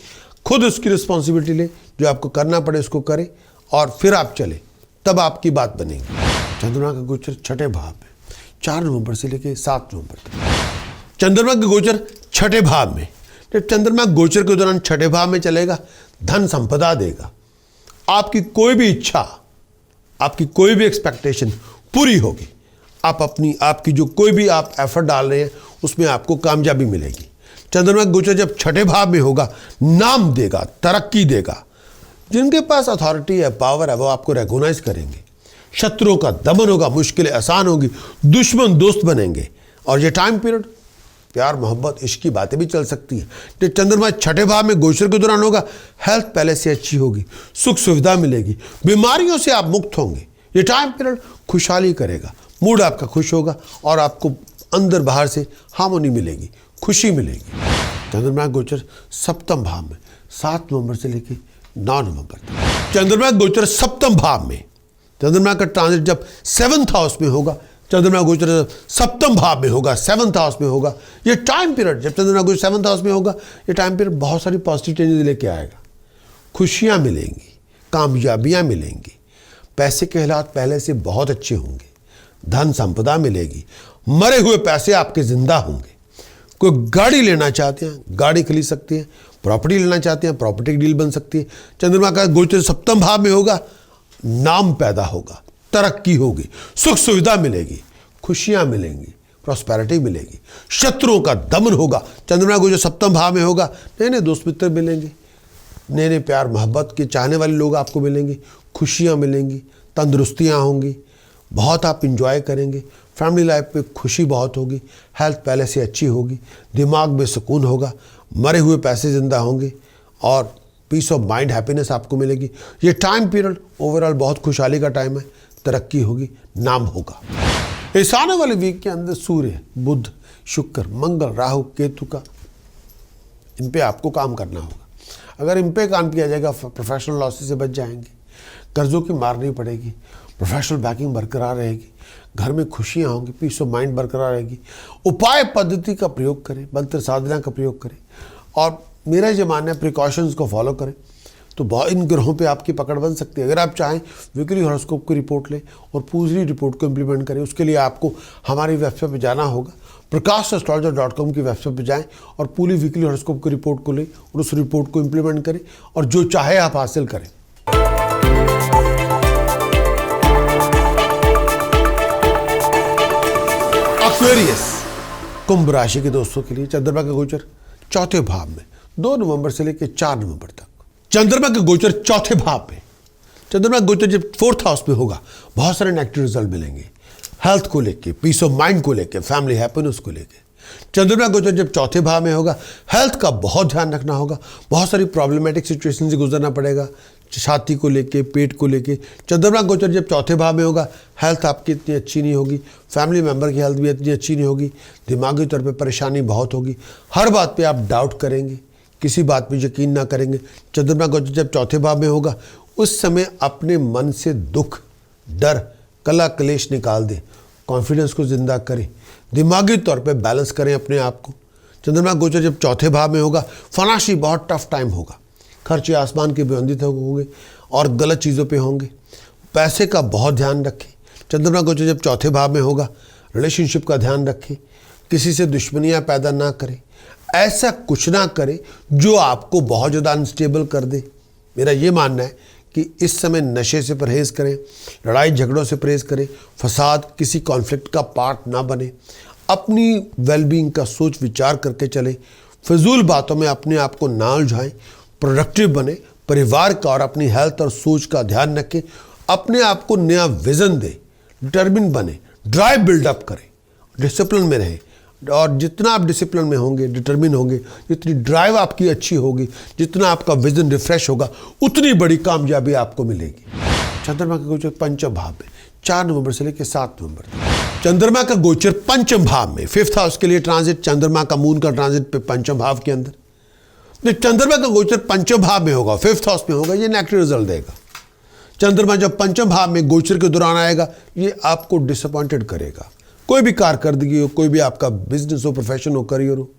खुद उसकी रिस्पॉन्सिबिलिटी ले, जो आपको करना पड़े उसको करें और फिर आप चले, तब आपकी बात बनेगी। चंद्रमा का गोचर छठे भाव में 4 नवंबर से लेकर 7 नवंबर तक। चंद्रमा का गोचर छठे भाव में, जब चंद्रमा गोचर के दौरान छठे भाव में चलेगा, धन संपदा देगा, आपकी कोई भी इच्छा, आपकी कोई भी एक्सपेक्टेशन पूरी होगी। आपकी जो कोई भी आप एफर्ट डाल रहे हैं उसमें आपको कामयाबी मिलेगी। चंद्रमा का गोचर जब छठे भाव में होगा, नाम देगा, तरक्की देगा, जिनके पास अथॉरिटी है, पावर है, वो आपको रिकॉग्नाइज करेंगे, शत्रुओं का दमन होगा, मुश्किलें आसान होगी, दुश्मन दोस्त बनेंगे और ये टाइम पीरियड प्यार मोहब्बत इश्क की बातें भी चल सकती हैं। जब चंद्रमा छठे भाव में गोचर के दौरान होगा, हेल्थ पहले से अच्छी होगी, सुख सुविधा मिलेगी, बीमारियों से आप मुक्त होंगे। ये टाइम पीरियड खुशहाली करेगा, मूड आपका खुश होगा और आपको अंदर बाहर से हार्मोनी मिलेगी, खुशी मिलेगी। चंद्रमा गोचर सप्तम भाव में 7 नवंबर से लेकर 9 नवंबर तक। चंद्रमा गोचर सप्तम भाव में, चंद्रमा का ट्रांजिट जब 7th हाउस में होगा, चंद्रमा गोचर सप्तम भाव में होगा, 7th हाउस में होगा, ये टाइम पीरियड जब चंद्रमा गोचर 7th हाउस में होगा, ये टाइम पीरियड बहुत सारी पॉजिटिव चेंजेस लेके आएगा। खुशियाँ मिलेंगी, कामयाबियाँ मिलेंगी, पैसे के हालात पहले से बहुत अच्छे होंगे, धन संपदा मिलेगी, मरे हुए पैसे आपके जिंदा होंगे। कोई गाड़ी लेना चाहते हैं, गाड़ी खरीद सकते हैं, प्रॉपर्टी लेना चाहते हैं, प्रॉपर्टी की डील बन सकती है। चंद्रमा का गोचर सप्तम भाव में होगा, नाम पैदा होगा, तरक्की होगी, सुख सुविधा मिलेगी, खुशियां मिलेंगी, प्रॉस्पेरिटी मिलेगी, शत्रुओं का दमन होगा। चंद्रमा गोचर सप्तम भाव में होगा, नए नए दोस्त मित्र मिलेंगे, नए नए प्यार मोहब्बत के चाहने वाले लोग आपको मिलेंगे, खुशियां मिलेंगी, तंदुरुस्तियां होंगी, बहुत आप इंजॉय करेंगे, फैमिली लाइफ में खुशी बहुत होगी, हेल्थ पहले से अच्छी होगी, दिमाग में सुकून होगा, मरे हुए पैसे जिंदा होंगे और पीस ऑफ माइंड हैप्पीनेस आपको मिलेगी। ये टाइम पीरियड ओवरऑल बहुत खुशहाली का टाइम है, तरक्की होगी, नाम होगा। इस आने वाले वीक के अंदर सूर्य, बुध, शुक्र, मंगल, राहु, केतु का इन पे आपको काम करना होगा। अगर इन पे काम किया जाएगा, प्रोफेशनल लॉसेस से बच जाएंगे, कर्जों की मार नहीं पड़ेगी, प्रोफेशनल बैकिंग बरकरार रहेगी, घर में खुशियाँ होंगी, पीस ऑफ माइंड बरकरार रहेगी। उपाय पद्धति का प्रयोग करें, मंत्र साधना का प्रयोग करें और मेरा जो मानना है प्रिकॉशंस को फॉलो करें तो बहुत इन ग्रहों पे आपकी पकड़ बन सकती है। अगर आप चाहें वीकली हॉरोस्कोप की रिपोर्ट लें और पूरी रिपोर्ट को इम्प्लीमेंट करें, उसके लिए आपको हमारी वेबसाइट पर जाना होगा। prakash.astrologer.com की वेबसाइट पर जाएं और पूरी वीकली हॉरोस्कोप की रिपोर्ट को लें और उस रिपोर्ट को इम्प्लीमेंट करें और जो चाहे आप हासिल करें। एक्वेरियस कुंभ राशि के दोस्तों के लिए चंद्रमा का गोचर चौथे भाव में 2 नवंबर से लेकर 4 नवंबर तक। चंद्रमा का गोचर चौथे भाव में, चंद्रमा का गोचर जब 4th हाउस में होगा, बहुत सारे नेगेटिव रिजल्ट मिलेंगे, हेल्थ को लेके, पीस ऑफ माइंड को लेके, फैमिली हैप्पीनेस को लेके। चंद्रमा का गोचर जब चौथे भाव में होगा, हेल्थ का बहुत ध्यान रखना होगा, बहुत सारी प्रॉब्लमेटिक सिचुएशन से गुजरना पड़ेगा, छाती को लेके, पेट को लेके। चंद्रमा गोचर जब चौथे भाव में होगा, हेल्थ आपकी इतनी अच्छी नहीं होगी, फैमिली मेंबर की हेल्थ भी इतनी अच्छी नहीं होगी, दिमागी तौर पे परेशानी बहुत होगी, हर बात पे आप डाउट करेंगे, किसी बात पे यकीन ना करेंगे। चंद्रमा गोचर जब चौथे भाव में होगा, उस समय अपने मन से दुख, डर, कला कलेश निकाल दें, कॉन्फिडेंस को जिंदा करें, दिमागी तौर पे बैलेंस करें अपने आप को। चंद्रमा गोचर जब चौथे भाव में होगा, फाइनेंशियली बहुत टफ टाइम होगा, खर्चे आसमान के बुलंदी होंगे और गलत चीज़ों पे होंगे, पैसे का बहुत ध्यान रखें। चंद्रमा गोचर जब चौथे भाव में होगा, रिलेशनशिप का ध्यान रखें, किसी से दुश्मनियां पैदा ना करें, ऐसा कुछ ना करें जो आपको बहुत ज़्यादा अनस्टेबल कर दे। मेरा ये मानना है कि इस समय नशे से परहेज़ करें, लड़ाई झगड़ों से परहेज़ करें, फसाद, किसी कॉन्फ्लिक्ट का पार्ट ना बने, अपनी वेलबींग का सोच विचार करके चलें, फिजूल बातों में अपने आप को ना उलझाएं, प्रोडक्टिव बने, परिवार का और अपनी हेल्थ और सोच का ध्यान रखें, अपने आप को नया विजन दें, डिटर्मिन बने, ड्राइव बिल्डअप करें, डिसिप्लिन में रहें और जितना आप डिसिप्लिन में होंगे, डिटर्मिन होंगे, जितनी ड्राइव आपकी अच्छी होगी, जितना आपका विजन रिफ्रेश होगा, उतनी बड़ी कामयाबी आपको मिलेगी। चंद्रमा का गोचर पंचम भाव में 4 नवंबर से लेकर 7 नवंबर तक। चंद्रमा का गोचर पंचम भाव में, 5th हाउस के लिए ट्रांजिट, चंद्रमा का मून का ट्रांजिट पे पंचम भाव के अंदर। चंद्रमा का गोचर पंचम भाव में होगा, 5th हाउस में होगा, ये नेगेटिव रिजल्ट देगा। चंद्रमा जब पंचम भाव में गोचर के दौरान आएगा, ये आपको डिसअपॉइंटेड करेगा, कोई भी कारकर्दगी हो, कोई भी आपका बिजनेस हो, प्रोफेशन हो, करियर हो।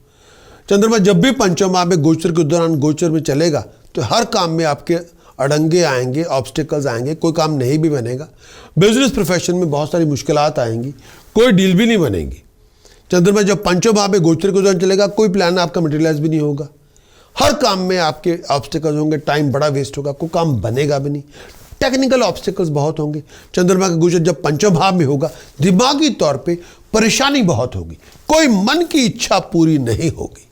चंद्रमा जब भी पंचम भाव में गोचर के दौरान गोचर में चलेगा तो हर काम में आपके अड़ंगे आएंगे, ऑब्स्टिकल्स आएंगे, कोई काम नहीं भी बनेगा, बिजनेस प्रोफेशन में बहुत सारी मुश्किलात आएंगी, कोई डील भी नहीं बनेगी। चंद्रमा जब पंचम भाव में गोचर के दौरान चलेगा, कोई प्लान आपका मटेरियलाइज भी नहीं होगा, हर काम में आपके ऑब्स्टिकल्स होंगे, टाइम बड़ा वेस्ट होगा, कोई काम बनेगा भी नहीं, टेक्निकल ऑब्स्टिकल्स बहुत होंगे। चंद्रमा का गोचर जब पंचम भाव में होगा, दिमागी तौर पे परेशानी बहुत होगी, कोई मन की इच्छा पूरी नहीं होगी,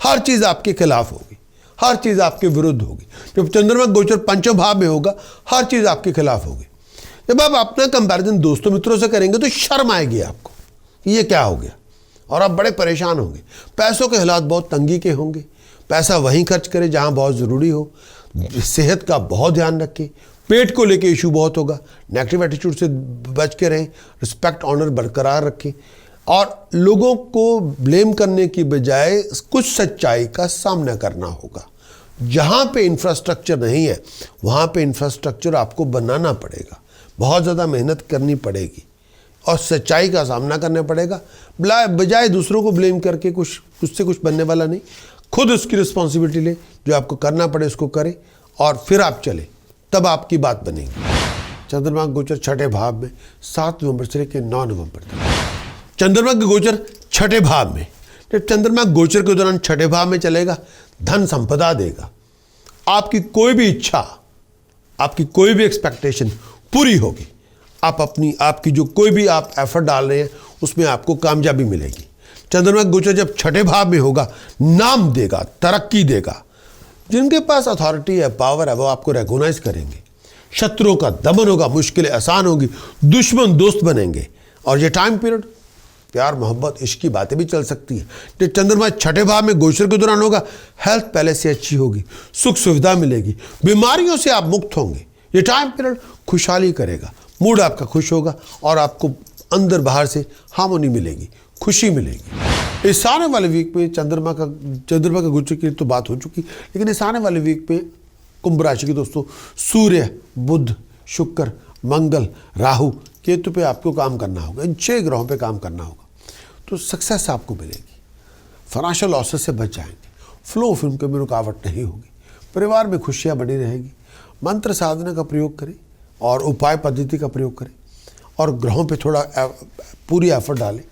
हर चीज़ आपके खिलाफ होगी, हर चीज़ आपके विरुद्ध होगी। जब चंद्रमा का गोचर पंचम भाव में होगा, हर चीज़ आपके खिलाफ होगी। जब आप अपना कंपैरिजन दोस्तों मित्रों से करेंगे तो शर्म आएगी आपको, ये क्या हो गया, और आप बड़े परेशान होंगे। पैसों के हालात बहुत तंगी के होंगे। पैसा वहीं खर्च करें जहां बहुत ज़रूरी हो। सेहत का बहुत ध्यान रखें। पेट को लेके इशू बहुत होगा। नेगेटिव एटीट्यूड से बच के रहें। रिस्पेक्ट ऑनर बरकरार रखें और लोगों को ब्लेम करने की बजाय कुछ सच्चाई का सामना करना होगा। जहाँ पे इंफ्रास्ट्रक्चर नहीं है वहाँ पे इंफ्रास्ट्रक्चर आपको बनाना पड़ेगा। बहुत ज़्यादा मेहनत करनी पड़ेगी और सच्चाई का सामना करना पड़ेगा। बजाय दूसरों को ब्लेम करके उससे कुछ बनने वाला नहीं। खुद उसकी रिस्पॉन्सिबिलिटी ले, जो आपको करना पड़े उसको करें और फिर आप चले, तब आपकी बात बनेगी। चंद्रमा गोचर छठे भाव में 7 नवंबर से लेकर 9 नवंबर तक। चंद्रमा के गोचर छठे भाव में, जब चंद्रमा गोचर के दौरान छठे भाव में चलेगा, धन संपदा देगा। आपकी कोई भी इच्छा, आपकी कोई भी एक्सपेक्टेशन पूरी होगी। आपकी जो कोई भी आप एफर्ट डाल रहे हैं उसमें आपको कामयाबी मिलेगी। चंद्रमा गोचर जब छठे भाव में होगा, नाम देगा, तरक्की देगा। जिनके पास अथॉरिटी है, पावर है, वो आपको रिकॉग्नाइज करेंगे। शत्रुओं का दमन होगा, मुश्किलें आसान होगी, दुश्मन दोस्त बनेंगे। और ये टाइम पीरियड प्यार मोहब्बत इश्क की बातें भी चल सकती है। जब चंद्रमा छठे भाव में गोचर के दौरान होगा, हेल्थ पहले से अच्छी होगी, सुख सुविधा मिलेगी, बीमारियों से आप मुक्त होंगे। ये टाइम पीरियड खुशहाली करेगा, मूड आपका खुश होगा और आपको अंदर बाहर से हार्मोनी मिलेगी, खुशी मिलेगी। इस आने वाले वीक में चंद्रमा का गोचर की तो बात हो चुकी, लेकिन इस आने वाले वीक में कुंभ राशि के दोस्तों सूर्य, बुध, शुक्र, मंगल, राहु, केतु पे आपको काम करना होगा। इन 6 ग्रहों पे काम करना होगा तो सक्सेस आपको मिलेगी। फाइनेंशियल लॉसेस से बच जाएंगे। फ्लो ऑफ इनकम में रुकावट नहीं होगी। परिवार में खुशियाँ बनी रहेगी। मंत्र साधना का प्रयोग करें और उपाय पद्धति का प्रयोग करें और ग्रहों पे थोड़ा पूरी एफर्ट डालें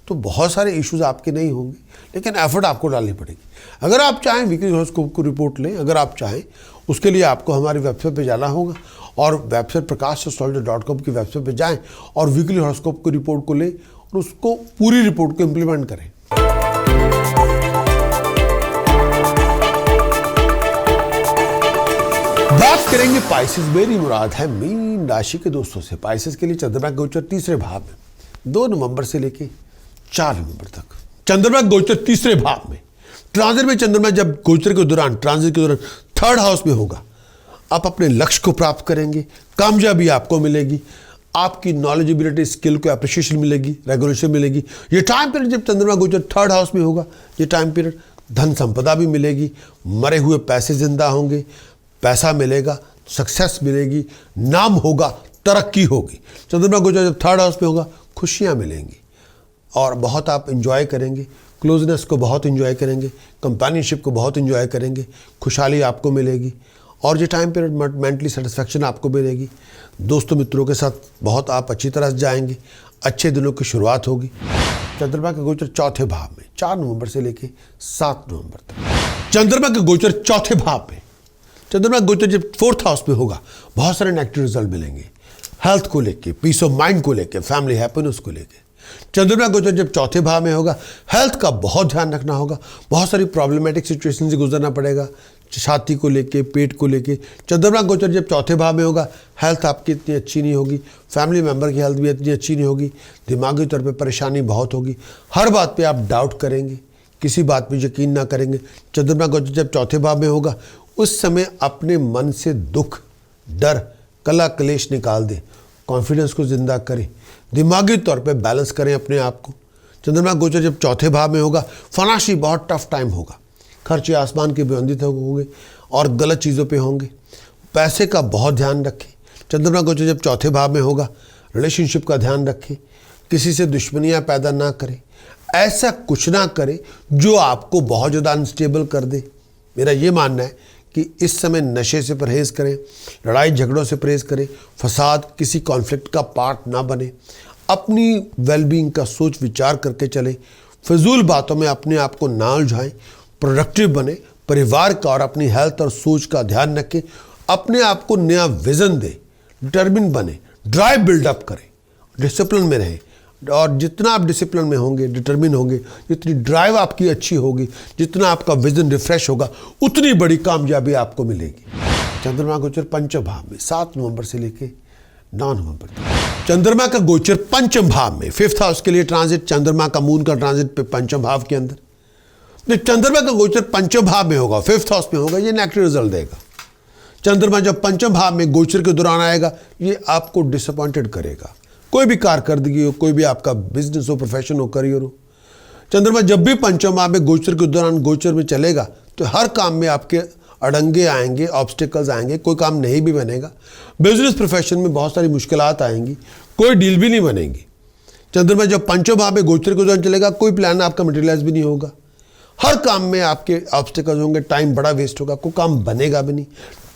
तो बहुत सारे इश्यूज आपके नहीं होंगे, लेकिन एफर्ट आपको डालनी पड़ेगी। अगर आप चाहें वीकली हॉरोस्कोप को रिपोर्ट लें, अगर आप चाहें उसके लिए आपको हमारी वेबसाइट पे जाना होगा और वेबसाइट prakash.com की वेबसाइट पे जाएं और वीकली हॉरोस्कोप की रिपोर्ट को लें और उसको पूरी रिपोर्ट को इम्प्लीमेंट करें। बात करेंगे पाइसेस। मेरी मुराद है मीन राशि के दोस्तों से। पाइसेस के लिए चंद्रमा गोचर तीसरे भाव में 2 नवंबर से लेके 4 नवंबर तक। चंद्रमा गोचर तीसरे भाव में, ट्रांजिट में चंद्रमा जब गोचर के दौरान, ट्रांजिट के दौरान 3rd हाउस में होगा, आप अपने लक्ष्य को प्राप्त करेंगे, कामयाबी आपको मिलेगी, आपकी नॉलेजेबिलिटी स्किल को अप्रिशिएशन मिलेगी, रेगुलेशन मिलेगी। ये टाइम पीरियड जब चंद्रमा गोचर 3rd हाउस में होगा, ये टाइम पीरियड धन संपदा भी मिलेगी, मरे हुए पैसे जिंदा होंगे, पैसा मिलेगा, सक्सेस मिलेगी, नाम होगा, तरक्की होगी। चंद्रमा गोचर जब 3rd हाउस में होगा, खुशियाँ मिलेंगी और बहुत आप इंजॉय करेंगे, क्लोजनेस को बहुत इंजॉय करेंगे, कंपेनियनशिप को बहुत इंजॉय करेंगे, खुशहाली आपको मिलेगी और ये टाइम पीरियड मेंटली सेटिस्फैक्शन आपको मिलेगी। दोस्तों मित्रों के साथ बहुत आप अच्छी तरह से जाएंगे, अच्छे दिनों की शुरुआत होगी। चंद्रमा का गोचर चौथे भाव में 4 नवंबर से लेके 7 नवंबर तक। चंद्रमा के गोचर चौथे भाव में, चंद्रमा गोचर जब 4th हाउस में होगा, बहुत सारे नेगेटिव रिजल्ट मिलेंगे। हेल्थ को लेके, पीस ऑफ माइंड को लेके, फैमिली हैप्पीनेस को लेके। चंद्रमा गोचर जब चौथे भाव में होगा, हेल्थ का बहुत ध्यान रखना होगा। बहुत सारी प्रॉब्लमेटिक सिचुएशन से गुजरना पड़ेगा, छाती को लेके, पेट को लेके। चंद्रमा गोचर जब चौथे भाव में होगा, हेल्थ आपकी इतनी अच्छी नहीं होगी, फैमिली मेम्बर की हेल्थ भी इतनी अच्छी नहीं होगी, दिमागी तौर पे परेशानी बहुत होगी, हर बात पे आप डाउट करेंगे, किसी बात पे यकीन ना करेंगे। चंद्रमा गोचर जब चौथे भाव में होगा, उस समय अपने मन से दुख, डर, कला कलेश निकाल दें, कॉन्फिडेंस को जिंदा करें, दिमागी तौर पे बैलेंस करें अपने आप को। चंद्रमा गोचर जब चौथे भाव में होगा, फाइनेंशियली बहुत टफ टाइम होगा, खर्चे आसमान के बुलंदित होंगे और गलत चीज़ों पे होंगे। पैसे का बहुत ध्यान रखें। चंद्रमा गोचर जब चौथे भाव में होगा, रिलेशनशिप का ध्यान रखें, किसी से दुश्मनियाँ पैदा ना करें, ऐसा कुछ ना करें जो आपको बहुत ज़्यादा अनस्टेबल कर दे। मेरा ये मानना है कि इस समय नशे से परहेज करें, लड़ाई झगड़ों से परहेज करें, फसाद, किसी कॉन्फ्लिक्ट का पार्ट ना बने, अपनी वेलबींग का सोच विचार करके चलें, फजूल बातों में अपने आप को ना उलझाएं, प्रोडक्टिव बने, परिवार का और अपनी हेल्थ और सोच का ध्यान रखें, अपने आप को नया विजन दें, डिटर्मिन बने, ड्राइव बिल्डअप करें, डिसिप्लिन में रहें। और जितना आप डिसिप्लिन में होंगे, डिटर्मिन होंगे, जितनी ड्राइव आपकी अच्छी होगी, जितना आपका विजन रिफ्रेश होगा, उतनी बड़ी कामयाबी आपको मिलेगी। चंद्रमा गोचर पंचम भाव में 7 नवंबर से लेके 9 नवंबर तक। चंद्रमा का गोचर पंचम भाव में, 5th हाउस के लिए ट्रांजिट, चंद्रमा का मून का ट्रांजिट पे पंचम भाव के अंदर। तो चंद्रमा का गोचर पंचम भाव में होगा, 5th हाउस में होगा, ये नेगेटिव रिजल्ट देगा। चंद्रमा जब पंचम भाव में गोचर के दौरान आएगा, ये आपको डिसअपॉइंटेड करेगा। कोई भी कारकर्दगी हो, कोई भी आपका बिजनेस हो, प्रोफेशन हो, करियर हो, चंद्रमा जब भी पंचम भाव में गोचर के दौरान गोचर में चलेगा तो हर काम में आपके अड़ंगे आएंगे, ऑब्स्टिकल्स आएंगे, कोई काम नहीं भी बनेगा। बिजनेस प्रोफेशन में बहुत सारी मुश्किलात आएंगी, कोई डील भी नहीं बनेगी। चंद्रमा जब पंचम भाव में गोचर के दौरान चलेगा, कोई प्लान आपका मटेरियलाइज भी नहीं होगा। हर काम में आपके ऑब्स्टिकल्स होंगे, टाइम बड़ा वेस्ट होगा, कोई काम बनेगा भी नहीं,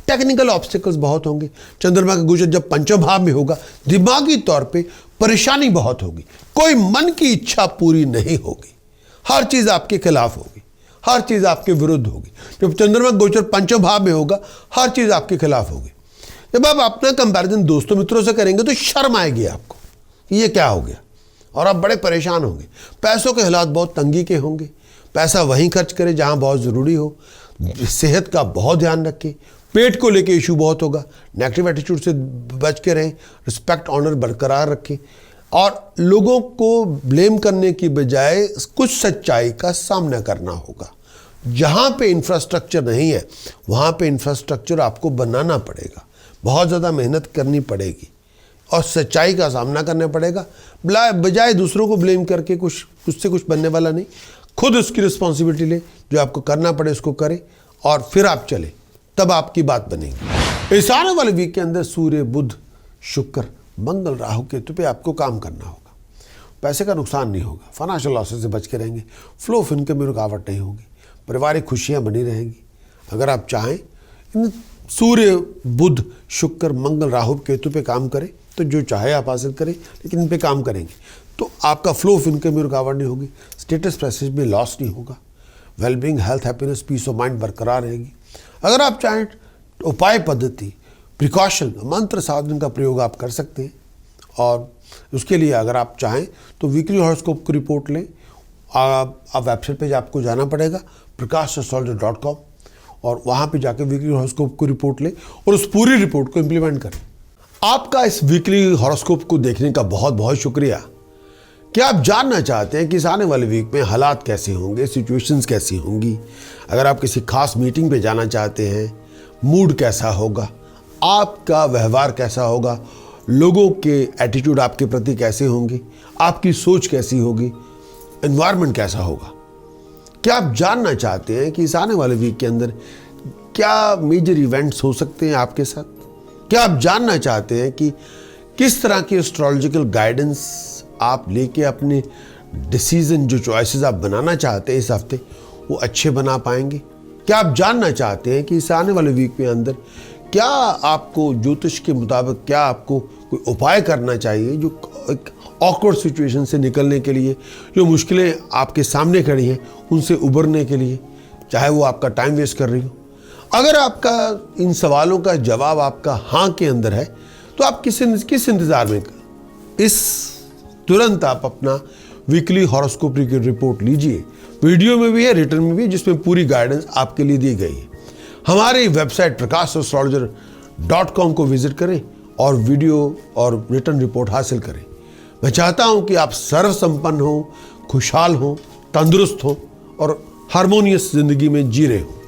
टेक्निकल ऑब्स्टिकल्स बहुत होंगे। चंद्रमा का गोचर जब पंचम भाव में होगा, दिमागी तौर पे परेशानी बहुत होगी, कोई मन की इच्छा पूरी नहीं होगी, हर चीज आपके खिलाफ होगी, हर चीज आपके विरुद्ध होगी। जब चंद्रमा गोचर पंचम भाव में होगा, हर चीज आपके खिलाफ होगी। जब आप अपना कंपैरिजन दोस्तों मित्रों से करेंगे तो शर्म आएगी आपको, ये क्या हो गया, और आप बड़े परेशान होंगे। पैसों के हालात बहुत तंगी के होंगे, पैसा वहीं खर्च करें जहां बहुत ज़रूरी हो। सेहत का बहुत ध्यान रखें, पेट को लेके इशू बहुत होगा, नेगेटिव एटीट्यूड से बच के रहें, रिस्पेक्ट ऑनर बरकरार रखें और लोगों को ब्लेम करने की बजाय कुछ सच्चाई का सामना करना होगा। जहाँ पे इंफ्रास्ट्रक्चर नहीं है वहाँ पे इंफ्रास्ट्रक्चर आपको बनाना पड़ेगा, बहुत ज़्यादा मेहनत करनी पड़ेगी और सच्चाई का सामना करना पड़ेगा। बजाय दूसरों को ब्लेम करके कुछ से कुछ बनने वाला नहीं, खुद उसकी रिस्पॉन्सिबिलिटी ले, जो आपको करना पड़े उसको करें और फिर आप चले, तब आपकी बात बनेगी। इस आने वाले वीक के अंदर सूर्य, बुध, शुक्र, मंगल, राहु, केतु पे आपको काम करना होगा। पैसे का नुकसान नहीं होगा, फाइनेंशियल लॉसेस से बच के रहेंगे, फ्लो ऑफ इनकम में रुकावट नहीं होगी, पारिवारिक खुशियाँ बनी रहेंगी। अगर आप चाहें इन सूर्य, बुध, शुक्र, मंगल, राहु, केतु पे काम करें तो जो चाहे आप हासिल करें, लेकिन इन पे काम करेंगे तो आपका फ्लो ऑफ इनकम में रुकावट नहीं होगी, स्टेटस प्रेस्टीज में लॉस नहीं होगा, wellbeing, health, happiness, peace of mind बरकरार रहेगी। अगर आप चाहें उपाय पद्धति, प्रिकॉशन, मंत्र साधन का प्रयोग आप कर सकते हैं और उसके लिए अगर आप चाहें तो वीकली हॉरोस्कोप की रिपोर्ट लें। आप वेबसाइट पे आपको जाना पड़ेगा prakash.astrologer.com और वहाँ पे जाकर वीकली हॉरोस्कोप की रिपोर्ट लें और उस पूरी रिपोर्ट को इम्प्लीमेंट करें। आपका इस वीकली हॉरोस्कोप को देखने का बहुत बहुत शुक्रिया। क्या आप जानना चाहते हैं कि इस आने वाले वीक में हालात कैसे होंगे, सिचुएशंस कैसी होंगी? अगर आप किसी खास मीटिंग पे जाना चाहते हैं, मूड कैसा होगा, आपका व्यवहार कैसा होगा, लोगों के एटीट्यूड आपके प्रति कैसे होंगे, आपकी सोच कैसी होगी, एनवायरनमेंट कैसा होगा? क्या आप जानना चाहते हैं कि इस आने वाले वीक के अंदर क्या मेजर इवेंट्स हो सकते हैं आपके साथ? क्या आप जानना चाहते हैं कि किस तरह की एस्ट्रोलॉजिकल गाइडेंस आप लेके अपने डिसीजन, जो चॉइसेस आप बनाना चाहते हैं इस हफ्ते, वो अच्छे बना पाएंगे? क्या आप जानना चाहते हैं कि इस आने वाले वीक में अंदर क्या आपको ज्योतिष के मुताबिक क्या आपको कोई उपाय करना चाहिए जो एक ऑकवर्ड सिचुएशन से निकलने के लिए, जो मुश्किलें आपके सामने खड़ी हैं उनसे उबरने के लिए, चाहे वो आपका टाइम वेस्ट कर रही हो? अगर आपका इन सवालों का जवाब आपका हाँ के अंदर है तो आप किस इंतज़ार में इस तुरंत आप अपना वीकली हॉरोस्कोप की रिपोर्ट लीजिए। वीडियो में भी है, रिटर्न में भी है, जिसमें पूरी गाइडेंस आपके लिए दी गई है। हमारी वेबसाइट prakash.astrologer.com को विजिट करें और वीडियो और रिटर्न रिपोर्ट हासिल करें। मैं चाहता हूं कि आप सर्व संपन्न हो, खुशहाल हो, तंदुरुस्त हो और हारमोनियस जिंदगी में जी रहे हो।